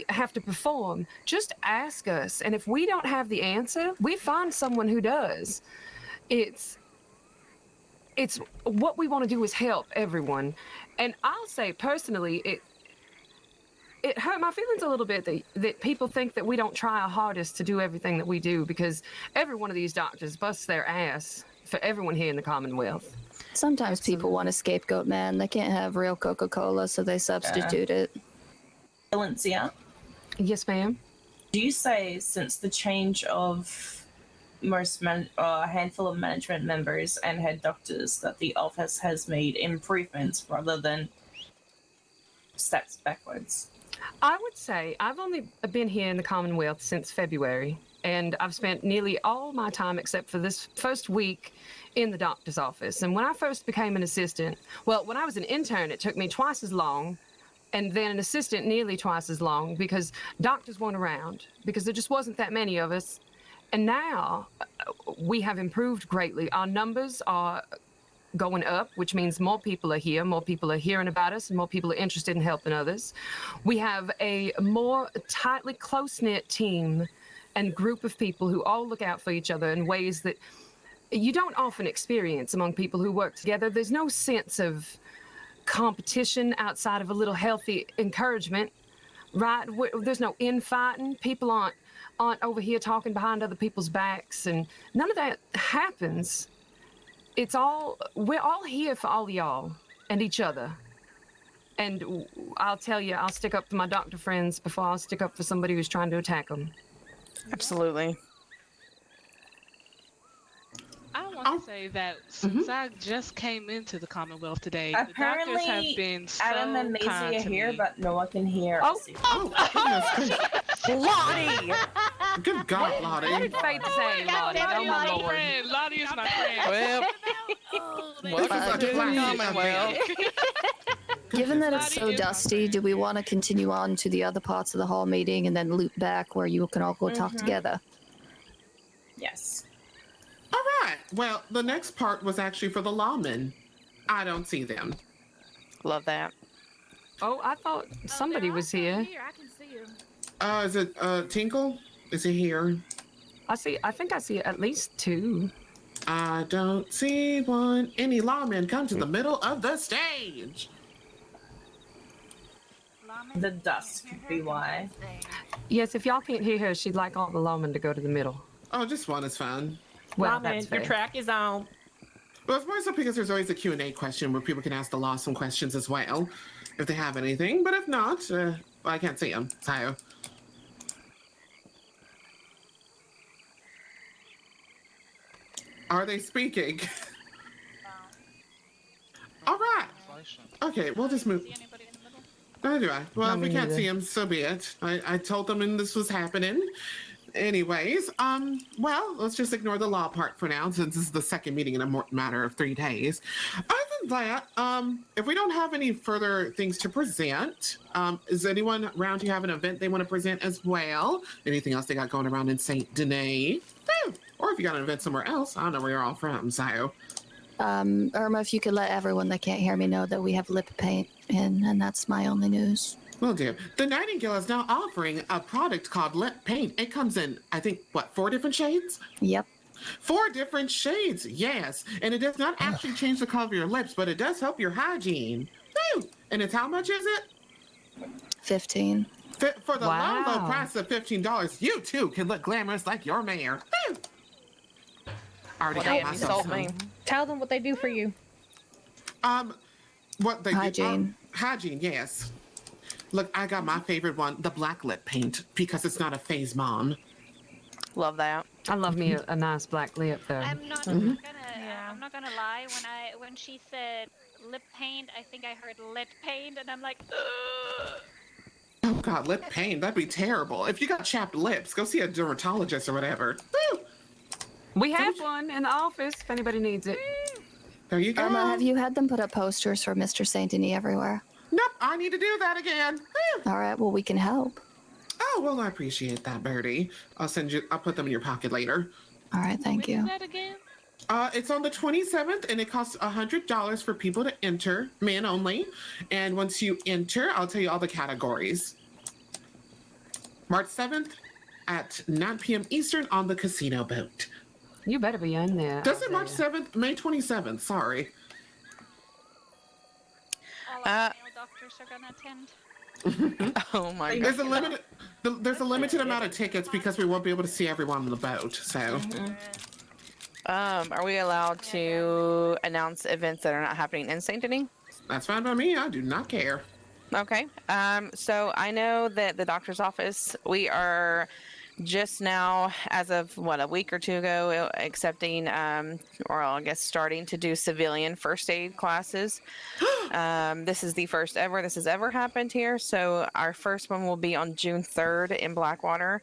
have to perform, just ask us. And if we don't have the answer, we find someone who does. It's what we want to do is help everyone. And I'll say personally, it hurt my feelings a little bit that people think that we don't try our hardest to do everything that we do, because every one of these doctors busts their ass for everyone here in the Commonwealth. Sometimes people want a scapegoat, man. They can't have real Coca-Cola, so they substitute it. Valencia? Yes, ma'am? Do you say since the change of a handful of management members and head doctors that the office has made improvements rather than steps backwards? I would say I've only been here in the Commonwealth since February, and I've spent nearly all my time except for this first week in the doctor's office. And when I first became an assistant, when I was an intern, it took me twice as long, and then an assistant nearly twice as long, because doctors weren't around, because there just wasn't that many of us. And now we have improved greatly. Our numbers are going up, which means more people are here, more people are hearing about us, and more people are interested in helping others. We have a more tightly close-knit team and group of people who all look out for each other in ways that you don't often experience among people who work together. There's no sense of competition outside of a little healthy encouragement, right? There's no infighting. People aren't over here talking behind other people's backs, and none of that happens. We're all here for all y'all and each other. And I'll tell you, I'll stick up for my doctor friends before I'll stick up for somebody who's trying to attack them. Absolutely. I want to say that since I just came into the Commonwealth today, Apparently, the doctors have been so Adam and Maisie kind are to here, me. but no one can hear. Lottie! Good God, Lottie. What did Faith say, Lottie? Oh, my Lord. Lottie is my friend. Welcome to the Commonwealth. Given that it's so dusty, do we want to continue on to the other parts of the hall meeting and then loop back where you can all go talk together? Yes. All right. Well, the next part was actually for the lawmen. I don't see them. Love that. Oh, I thought somebody was here. I can see him. Is it Tinkle? Is he here? I think I see at least two. I don't see one. Any lawmen come to the middle of the stage. The dust could be why. Yes, if y'all can't hear her, she'd like all the lawmen to go to the middle. Oh, just one is fine. Well, Lawman, that's your fair. track is on. Well, it's more so because there's always a Q&A question where people can ask the law some questions as well, if they have anything. But if not, I can't see them. So. Are they speaking? All right. Okay, we'll just move. Neither do I. Well, No, if we me can't neither. see him, so be it. I told them and this was happening. Anyways, well, let's just ignore the law part for now, since this is the second meeting in a matter of 3 days. Other than that, if we don't have any further things to present, is anyone around who have an event they want to present as well? Anything else they got going around in St. Denis? Or if you got an event somewhere else, I don't know where you're all from, so. Irma, if you could let everyone that can't hear me know that we have lip paint in, and that's my only news. Will do. The Nightingale is now offering a product called Lip Paint. It comes in, I think, 4 different shades? Yep. 4 different shades, yes. And it does not actually change the color of your lips, but it does help your hygiene. Woo! And it's how much is it? 15. For the low, low Wow. price of $15, you too can look glamorous like your mayor. Woo! Already Well, got they myself insult me. Tell them what they do for you. What they Hygiene. hygiene, yes. Look, I got my favorite one, the black lip paint, because it's not a phase mom. Love that. I love me a nice black lip though. I'm not gonna. I'm not gonna lie. When she said lip paint, I think I heard lip paint, and I'm like, ugh. Oh God, lip paint, that'd be terrible. If you got chapped lips, go see a dermatologist or whatever. Woo! We have one in the office if anybody needs it. There you go. Irma, have you had them put up posters for Mr. Saint Denis everywhere? Nope, I need to do that again. Woo! All right, well, we can help. Oh, well, I appreciate that, Birdie. I'll put them in your pocket later. All right, thank you. When is that again? It's on the 27th, and it costs $100 for people to enter, men only. And once you enter, I'll tell you all the categories. March 7th at 9 p.m. Eastern on the casino boat. You better be in there. Does it March 7th? May 27th, sorry. All our male doctors are gonna attend. Oh my There's god. there's a limited amount of tickets because we won't be able to see everyone on the boat, so. Are we allowed to announce events that are not happening in Saint Denis? That's fine by me. I do not care. Okay. So I know that the doctor's office, we are just now, as of a week or two ago, accepting, or I guess starting to do civilian first aid classes. This is the first ever this has ever happened here. So our first one will be on June 3rd in Blackwater.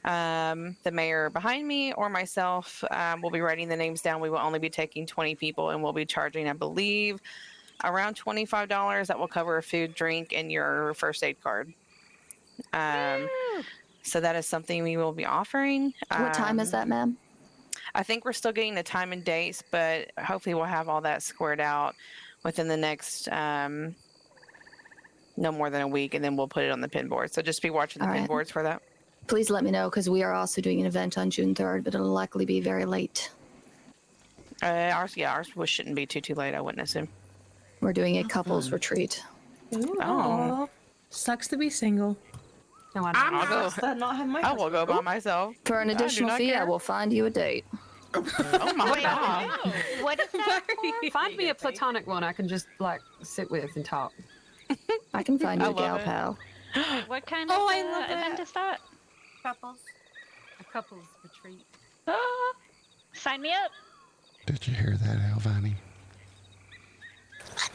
The mayor behind me or myself will be writing the names down. We will only be taking 20 people, and we'll be charging, I believe, around $25. That will cover food, drink, and your first aid card. So that is something we will be offering. What time is that, ma'am? I think we're still getting the time and dates, but hopefully we'll have all that squared out within the next no more than a week, and then we'll put it on the pin board. So just be watching the All pin right. boards for that. Please let me know, because we are also doing an event on June 3rd, but it'll likely be very late. Ours shouldn't be too late, I wouldn't assume. We're doing a couples retreat. Oh. Sucks to be single. No, I'll go. Not have my I will go by myself. For an additional fee, I will find you a date. Oh my god. What is that for? Find me a platonic one I can just like sit with and talk. I can find you I a gal love it. pal. What kind of event is that? Couples. A couples retreat. Sign me up. Did you hear that, Alvani?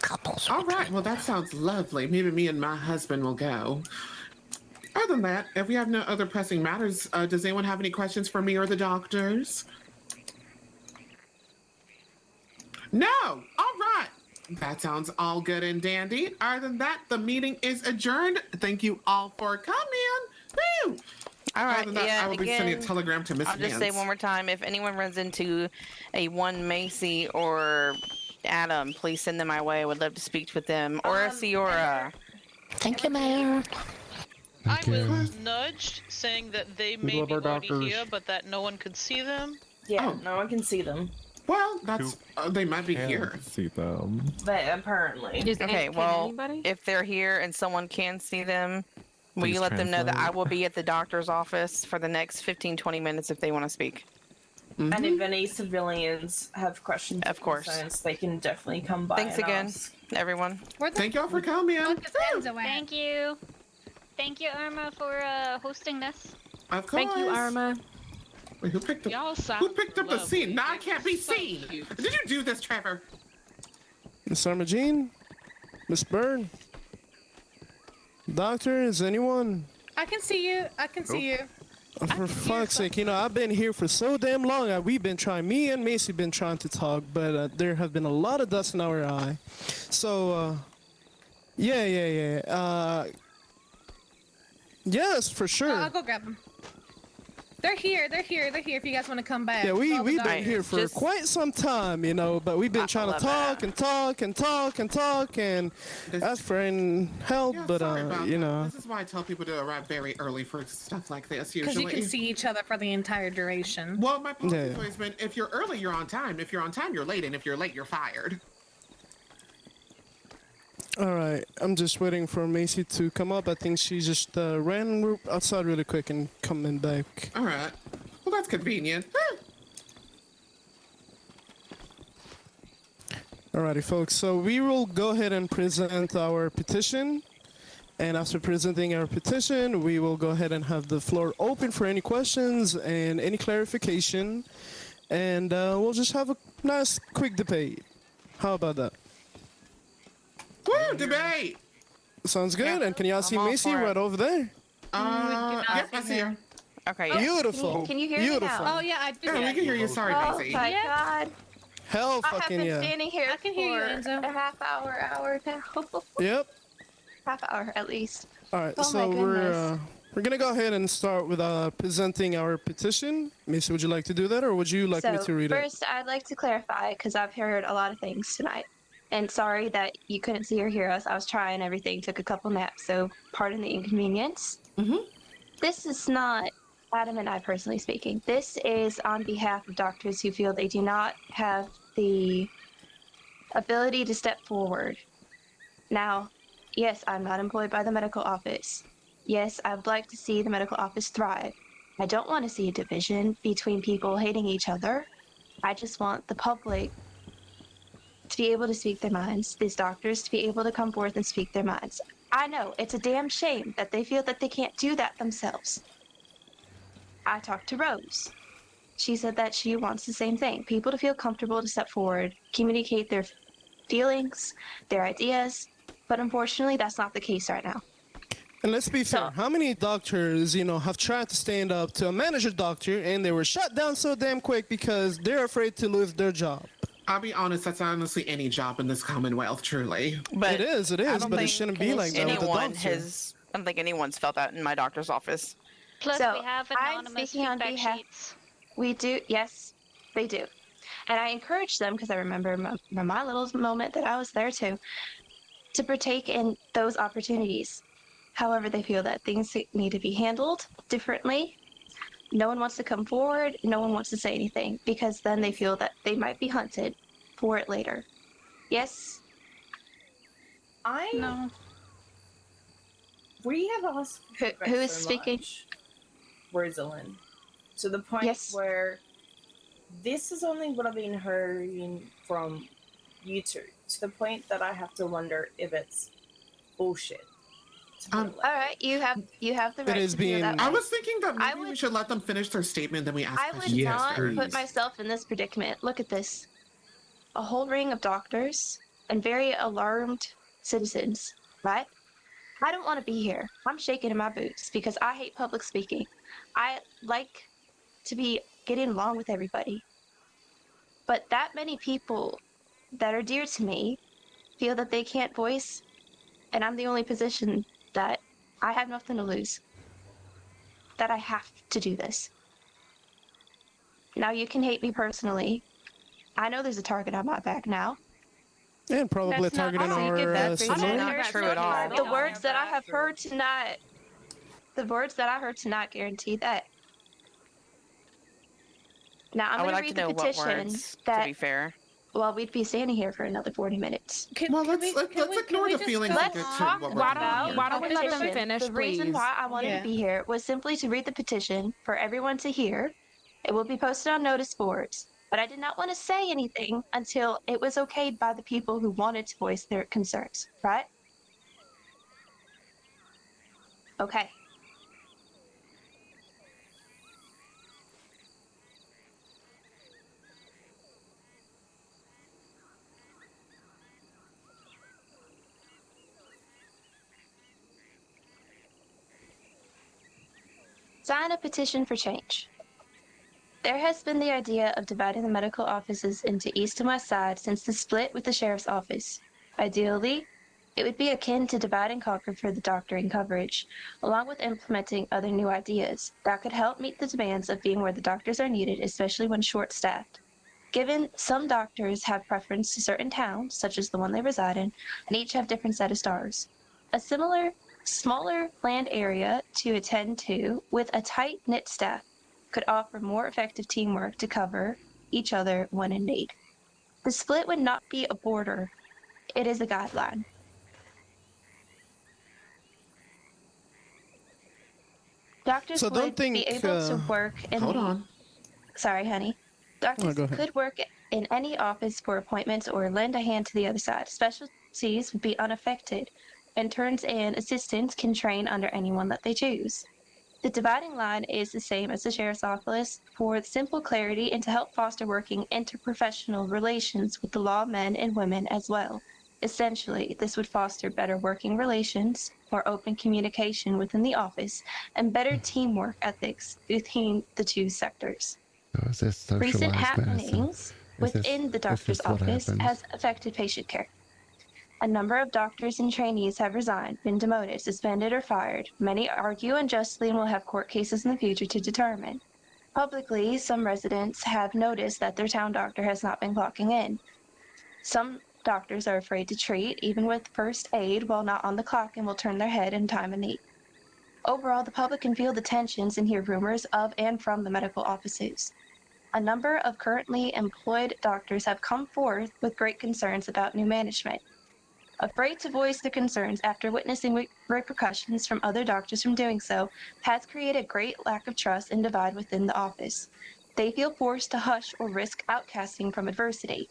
Couples. All right, well, that sounds lovely. Maybe me and my husband will go. Other than that, if we have no other pressing matters, does anyone have any questions for me or the doctors? No! All right! That sounds all good and dandy. Other than that, the meeting is adjourned. Thank you all for coming. Woo! All right. Other than that, Yeah, I will be sending a telegram to Miss I'll just say one more time, if anyone runs into a one Macy or Adam, please send them my way. I would love to speak with them. Or a Ciora. Thank you, Mayor. I was nudged saying that they may love be our already doctors. here, but that no one could see them. Yeah, no one can see them. Well, that's they might be Can't here. see them. But apparently. Okay, well, if they're here and someone can see them, will you Please let them know that I translate. will be at the doctor's office for the next 15-20 minutes if they want to speak? And if any civilians have questions, Of course. concerns, they can definitely come by. Thanks and again, ask. everyone. Thank y'all for coming. Thank you. Thank you, Irma, for hosting this. Of course. Thank you, Irma. Wait, who picked up the scene? Now I can't be seen. Did you do this, Trevor? Miss Armagine? Miss Byrne? Doctor, is anyone? I can see you. I can see you. Oh, for fuck's sake, I've been here for so damn long. Me and Macy been trying to talk, but there have been a lot of dust in our eye. So, yeah. Yes, for sure. I'll go grab them. They're here. If you guys want to come back. Yeah, we've All the been doctors. here for quite some time, but we've been trying to talk and ask for any help, but This is why I tell people to arrive very early for stuff like this. Because Usually, you can see each other for the entire duration. Well, my policy has always been: if you're early, you're on time. If you're on time, you're late, and if you're late, you're fired. All right, I'm just waiting for Macy to come up. I think she just ran outside really quick and coming back. All right. Well, that's convenient. Alrighty, folks. So we will go ahead and present our petition. And after presenting our petition, we will go ahead and have the floor open for any questions and any clarification. And we'll just have a nice, quick debate. How about that? Woo, debate! Sounds good. And can y'all see Macy right over there? Yep, I see her. Okay, yeah. Beautiful. Can you hear me Beautiful. now? Oh yeah, I do. Yeah, we can hear you. Sorry, Oh Macy. my god. Hell I have fucking been yeah. standing here I can hear you, for Enzo. a half hour now. Yep. Half hour at least. All right, Oh so my goodness. we're gonna go ahead and start with presenting our petition. Macy, would you like to do that, or would you like me to read it? First, I'd like to clarify because I've heard a lot of things tonight. And sorry that you couldn't see or hear us. I was trying everything, took a couple naps, so pardon the inconvenience. This is not Adam and I personally speaking. This is on behalf of doctors who feel they do not have the ability to step forward. Now, yes, I'm not employed by the medical office. Yes, I would like to see the medical office thrive. I don't want to see a division between people hating each other. I just want the public to be able to speak their minds, these doctors to be able to come forth and speak their minds. I know, it's a damn shame that they feel that they can't do that themselves. I talked to Rose. She said that she wants the same thing, people to feel comfortable to step forward, communicate their feelings, their ideas, but unfortunately that's not the case right now. And let's be fair, how many doctors, have tried to stand up to a manager doctor and they were shut down so damn quick because they're afraid to lose their job? I'll be honest, that's honestly any job in this Commonwealth, truly. But it is, but it shouldn't be like that with the doctor. I don't think anyone's felt that in my doctor's office. Plus, So, we have I'm anonymous speaking on feedback behalf- sheets. We do, yes, they do. And I encourage them, because I remember my little moment that I was there too, to partake in those opportunities. However, they feel that things need to be handled differently. No one wants to come forward. No one wants to say anything because then they feel that they might be hunted for it later. Yes? No. We have asked Who is speaking? Rosalind. To the point where this is only what I've been hearing from you two. To the point that I have to wonder if it's bullshit. All right, you have the right to feel that way. I was thinking that maybe we should let them finish their statement, then we ask I would questions. not put myself in this predicament. Look at this. A whole ring of doctors and very alarmed citizens, right? I don't want to be here. I'm shaking in my boots because I hate public speaking. I like to be getting along with everybody. But that many people that are dear to me feel that they can't voice, and I'm the only position that I have nothing to lose. That I have to do this. Now you can hate me personally. I know there's a target on my back now. And probably targeting our That's not true at all. The words that I have heard tonight, guarantee that. Now I'm I would going like read to know the what petition words, that. to be fair. Well, we'd be standing here for another 40 minutes. Let's ignore the feelings and get to what we're doing. Why don't we let them Petition. finish, The reason please? why I wanted to be here was simply to read the petition for everyone to hear. It will be posted on notice boards, but I did not want to say anything until it was okayed by the people who wanted to voice their concerns, right? Okay. Sign a petition for change. There has been the idea of dividing the medical offices into East and West Side since the split with the Sheriff's Office. Ideally, it would be akin to divide and conquer for the doctoring coverage, along with implementing other new ideas that could help meet the demands of being where the doctors are needed, especially when short-staffed. Given some doctors have preference to certain towns, such as the one they reside in, and each have different set of stars. A smaller land area to attend to with a tight-knit staff could offer more effective teamwork to cover each other when in need. The split would not be a border. It is a guideline. Doctors So don't would think, be able to work in Hold on. Sorry, honey. Doctors go ahead. could work in any office for appointments or lend a hand to the other side. Specialties would be unaffected. Interns and assistants can train under anyone that they choose. The dividing line is the same as the sheriff's office for simple clarity and to help foster working interprofessional relations with the law men and women as well. Essentially, this would foster better working relations, more open communication within the office, and better teamwork ethics between the two sectors. So is this Recent socialized medicine? happenings within the doctor's what office happens? has affected patient care. A number of doctors and trainees have resigned, been demoted, suspended, or fired. Many argue unjustly and will have court cases in the future to determine. Publicly, some residents have noticed that their town doctor has not been clocking in. Some doctors are afraid to treat, even with first aid, while not on the clock and will turn their head in time of need. Overall, the public can feel the tensions and hear rumors of and from the medical offices. A number of currently employed doctors have come forth with great concerns about new management. Afraid to voice their concerns after witnessing repercussions from other doctors from doing so has created a great lack of trust and divide within the office. They feel forced to hush or risk outcasting from adversity.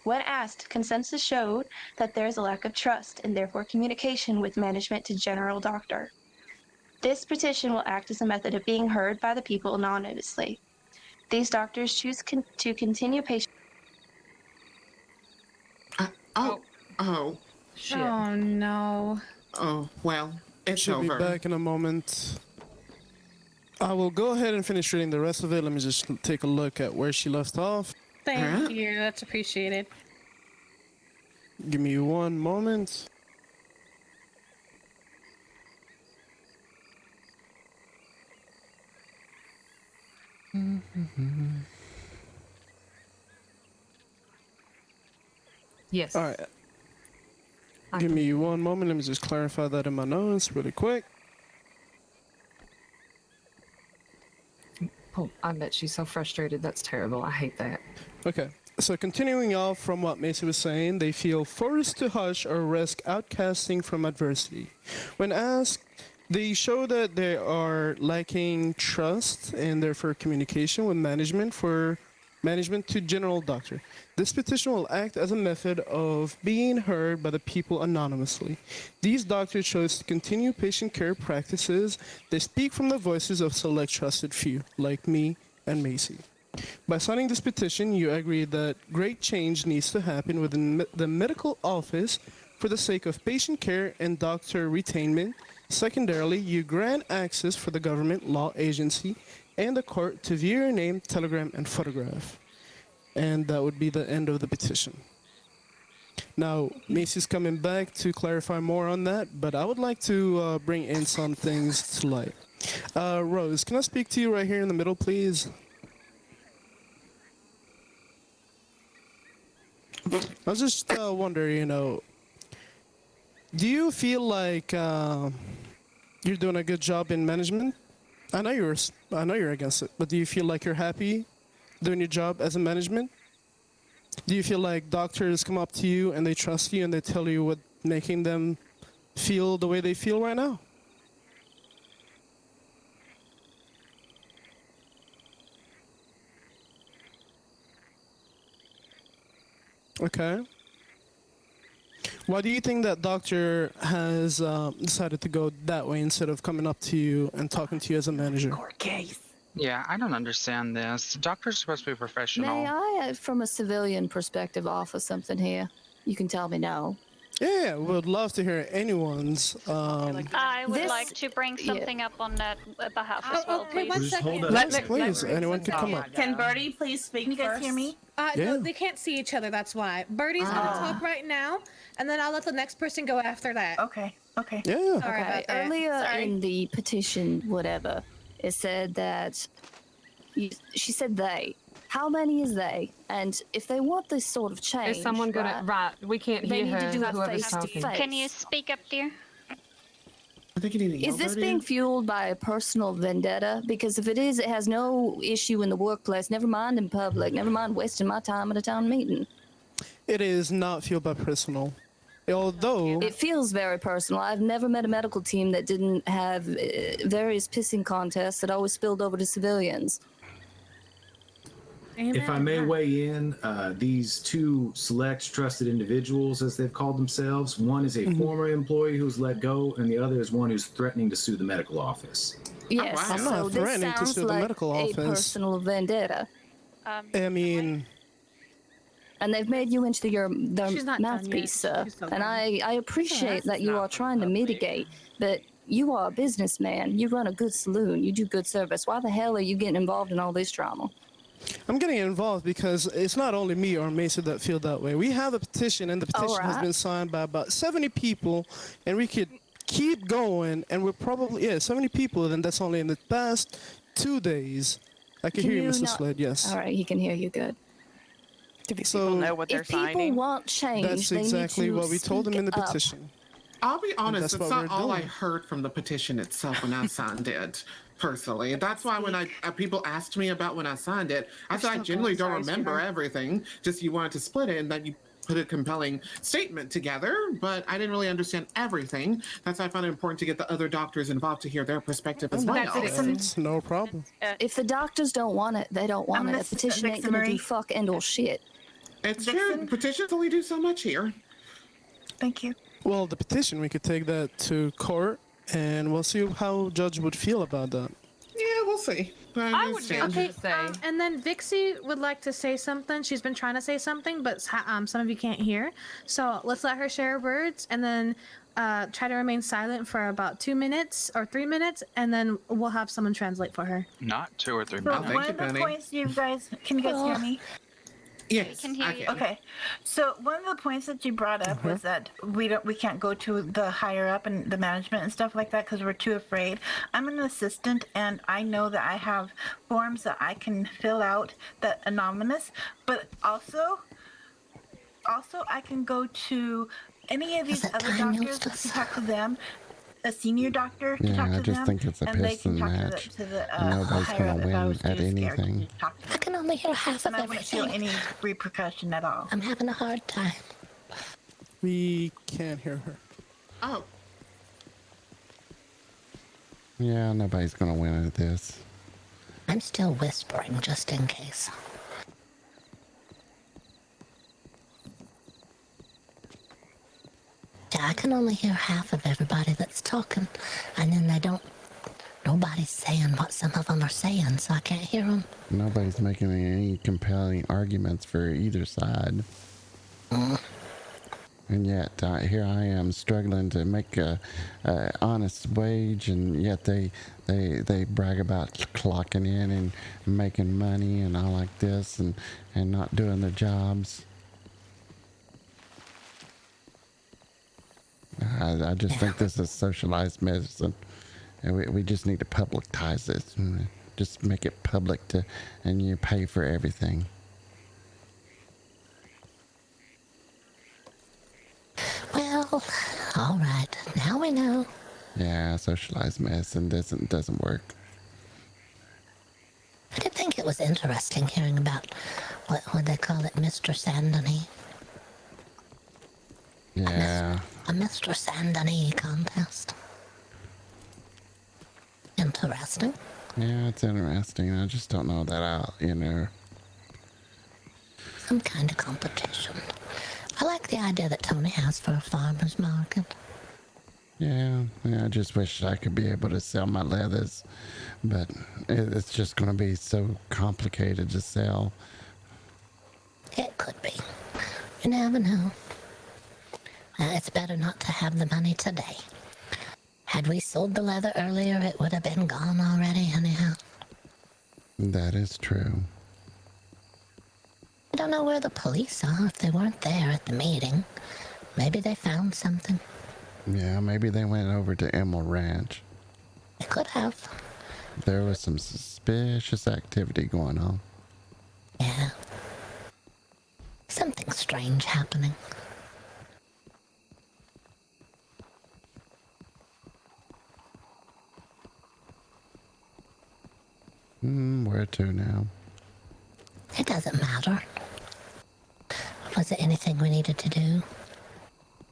When asked, consensus showed that there is a lack of trust and therefore communication with management to general doctor. This petition will act as a method of being heard by the people anonymously. These doctors choose to continue patient. Shit. Oh no. Oh, well, it's She'll over. be back in a moment. I will go ahead and finish reading the rest of it. Let me just take a look at where she left off. Thank you. That's appreciated. Give me one moment. Yes. All right. Give me one moment. Let me just clarify that in my notes really quick. Oh, I bet she's so frustrated. That's terrible. I hate that. Okay. So continuing off from what Macy was saying, they feel forced to hush or risk outcasting from adversity. When asked, they show that they are lacking trust and therefore communication with management to general doctor. This petition will act as a method of being heard by the people anonymously. These doctors chose to continue patient care practices. They speak from the voices of select trusted few, like me and Macy. By signing this petition, you agree that great change needs to happen within the medical office for the sake of patient care and doctor retainment. Secondarily, you grant access for the government, law agency, and the court to view your name, telegram, and photograph. And that would be the end of the petition. Now, Macy's coming back to clarify more on that, but I would like to bring in some things to light. Rose, can I speak to you right here in the middle, please? I was just wondering, do you feel like you're doing a good job in management? I know you're against it, but do you feel like you're happy doing your job as a management? Do you feel like doctors come up to you and they trust you and they tell you what making them feel the way they feel right now? Okay. Why do you think that doctor has decided to go that way instead of coming up to you and talking to you as a manager? Court case. Yeah, I don't understand this. Doctors are supposed to be professional. May I, from a civilian perspective, offer something here? You can tell me no. Yeah, we would love to hear anyone's. I would like to bring something up on that behalf as well, please. One second. Please, anyone can come up. Can Birdie please speak Can you guys first? hear me? Yeah. No, they can't see each other, that's why. Birdie's gonna talk right now, and then I'll let the next person go after that. Okay. Yeah. Sorry about that. Earlier Sorry. in the petition, whatever, it said that she said they. How many is they? And if they want this sort of change, Is someone gonna right? We can't they hear need her. to do it Whoever's face to talking. face. Can you speak up, dear? I think you need to yell Is this Birdie. being fueled by a personal vendetta? Because if it is, it has no issue in the workplace, never mind in public, never mind wasting my time at a town meeting. It is not fueled by personal. Although It feels very personal. I've never met a medical team that didn't have various pissing contests that always spilled over to civilians. if I may weigh in, these two select trusted individuals, as they've called themselves, one is a former employee who's let go, and the other is one who's threatening to sue the medical office. Yes, I'm not so this threatening to sounds sue the like medical a office. personal vendetta. I mean, and they've made you into their She's not done mouthpiece, yet. sir. She's still And going. I appreciate that you are trying to mitigate, but you are a businessman. You run a good saloon. You do good service. Why the hell are you getting involved in all this drama? I'm getting involved because it's not only me or Mesa that feel that way. We have a petition, and the petition has been signed by about 70 people, and we could keep going, and we're probably, 70 people, and that's only in the past 2 days. I can hear you, Mr. Sled, yes. All right, he can hear you good. So, know what they're if people signing? want change, that's they exactly need to what we told them in the speak up. petition. I'll be honest, that's it's what not we're all I doing. heard from the petition itself when I signed it, personally. That's why when people asked me about when I signed it, I said I generally don't remember everything, just you wanted to split it and then you put a compelling statement together, but I didn't really understand everything. That's why I found it important to get the other doctors involved to hear their perspective as well. That's no problem. If the doctors don't want it, they don't want it. A petition ain't gonna do fuck and or shit. It's true. Petitions only do so much here. Thank you. Well, the petition, we could take that to court, and we'll see how judge would feel about that. Yeah, we'll see. I would okay. And then Vixie would like to say something. She's been trying to say something, but some of you can't hear. So let's let her share her words, and then try to remain silent for about 2 minutes or 3 minutes, and then we'll have someone translate for her. Not 2 or 3 So minutes. one of the points you guys, can you guys hear me? Yes, can hear you. Okay, so one of the points that you brought up was that we can't go to the higher up and the management and stuff like that because we're too afraid. I'm an assistant, and I know that I have forms that I can fill out that anonymous, but also I can go to any of these other doctors to talk to them. A senior doctor to talk to I just them, think it's a and they piston can talk match. to the Nobody's higher gonna up if I win was at too scared anything. to talk to them. I can only hear half of And I wouldn't feel everything. any repercussion at all. I'm having a hard time. We can't hear her. Oh. Yeah, nobody's gonna win at this. I'm still whispering just in case. Yeah, I can only hear half of everybody that's talking, and then nobody's saying what some of them are saying, so I can't hear them. Nobody's making any compelling arguments for either side. And yet, here I am struggling to make a honest wage, and yet they brag about clocking in and making money and all like this, and not doing their jobs. I just think this is socialized medicine, and we just need to publicize this. Just make it public and you pay for everything. Well, all right. Now we know. Yeah, socialized medicine doesn't work. I did think it was interesting hearing about what they call it, Mr. Sandony. Yeah. A Mr. Sandony contest. Interesting. Yeah, it's interesting. I just don't know that Some kind of competition. I like the idea that Tony has for a farmer's market. Yeah, I just wish I could be able to sell my leathers, but it's just going to be so complicated to sell. It could be. You never know. It's better not to have the money today. Had we sold the leather earlier, it would have been gone already anyhow. That is true. I don't know where the police are if they weren't there at the meeting. Maybe they found something. Yeah, maybe they went over to Emerald Ranch. They could have. There was some suspicious activity going on. Yeah. Something strange happening. Where to now? It doesn't matter. Was there anything we needed to do?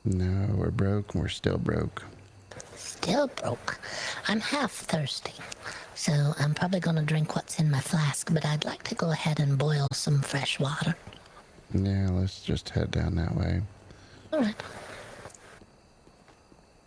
No, we're broke and we're still broke. Still broke. I'm half thirsty. So I'm probably going to drink what's in my flask, but I'd like to go ahead and boil some fresh water. Yeah, let's just head down that way. All right.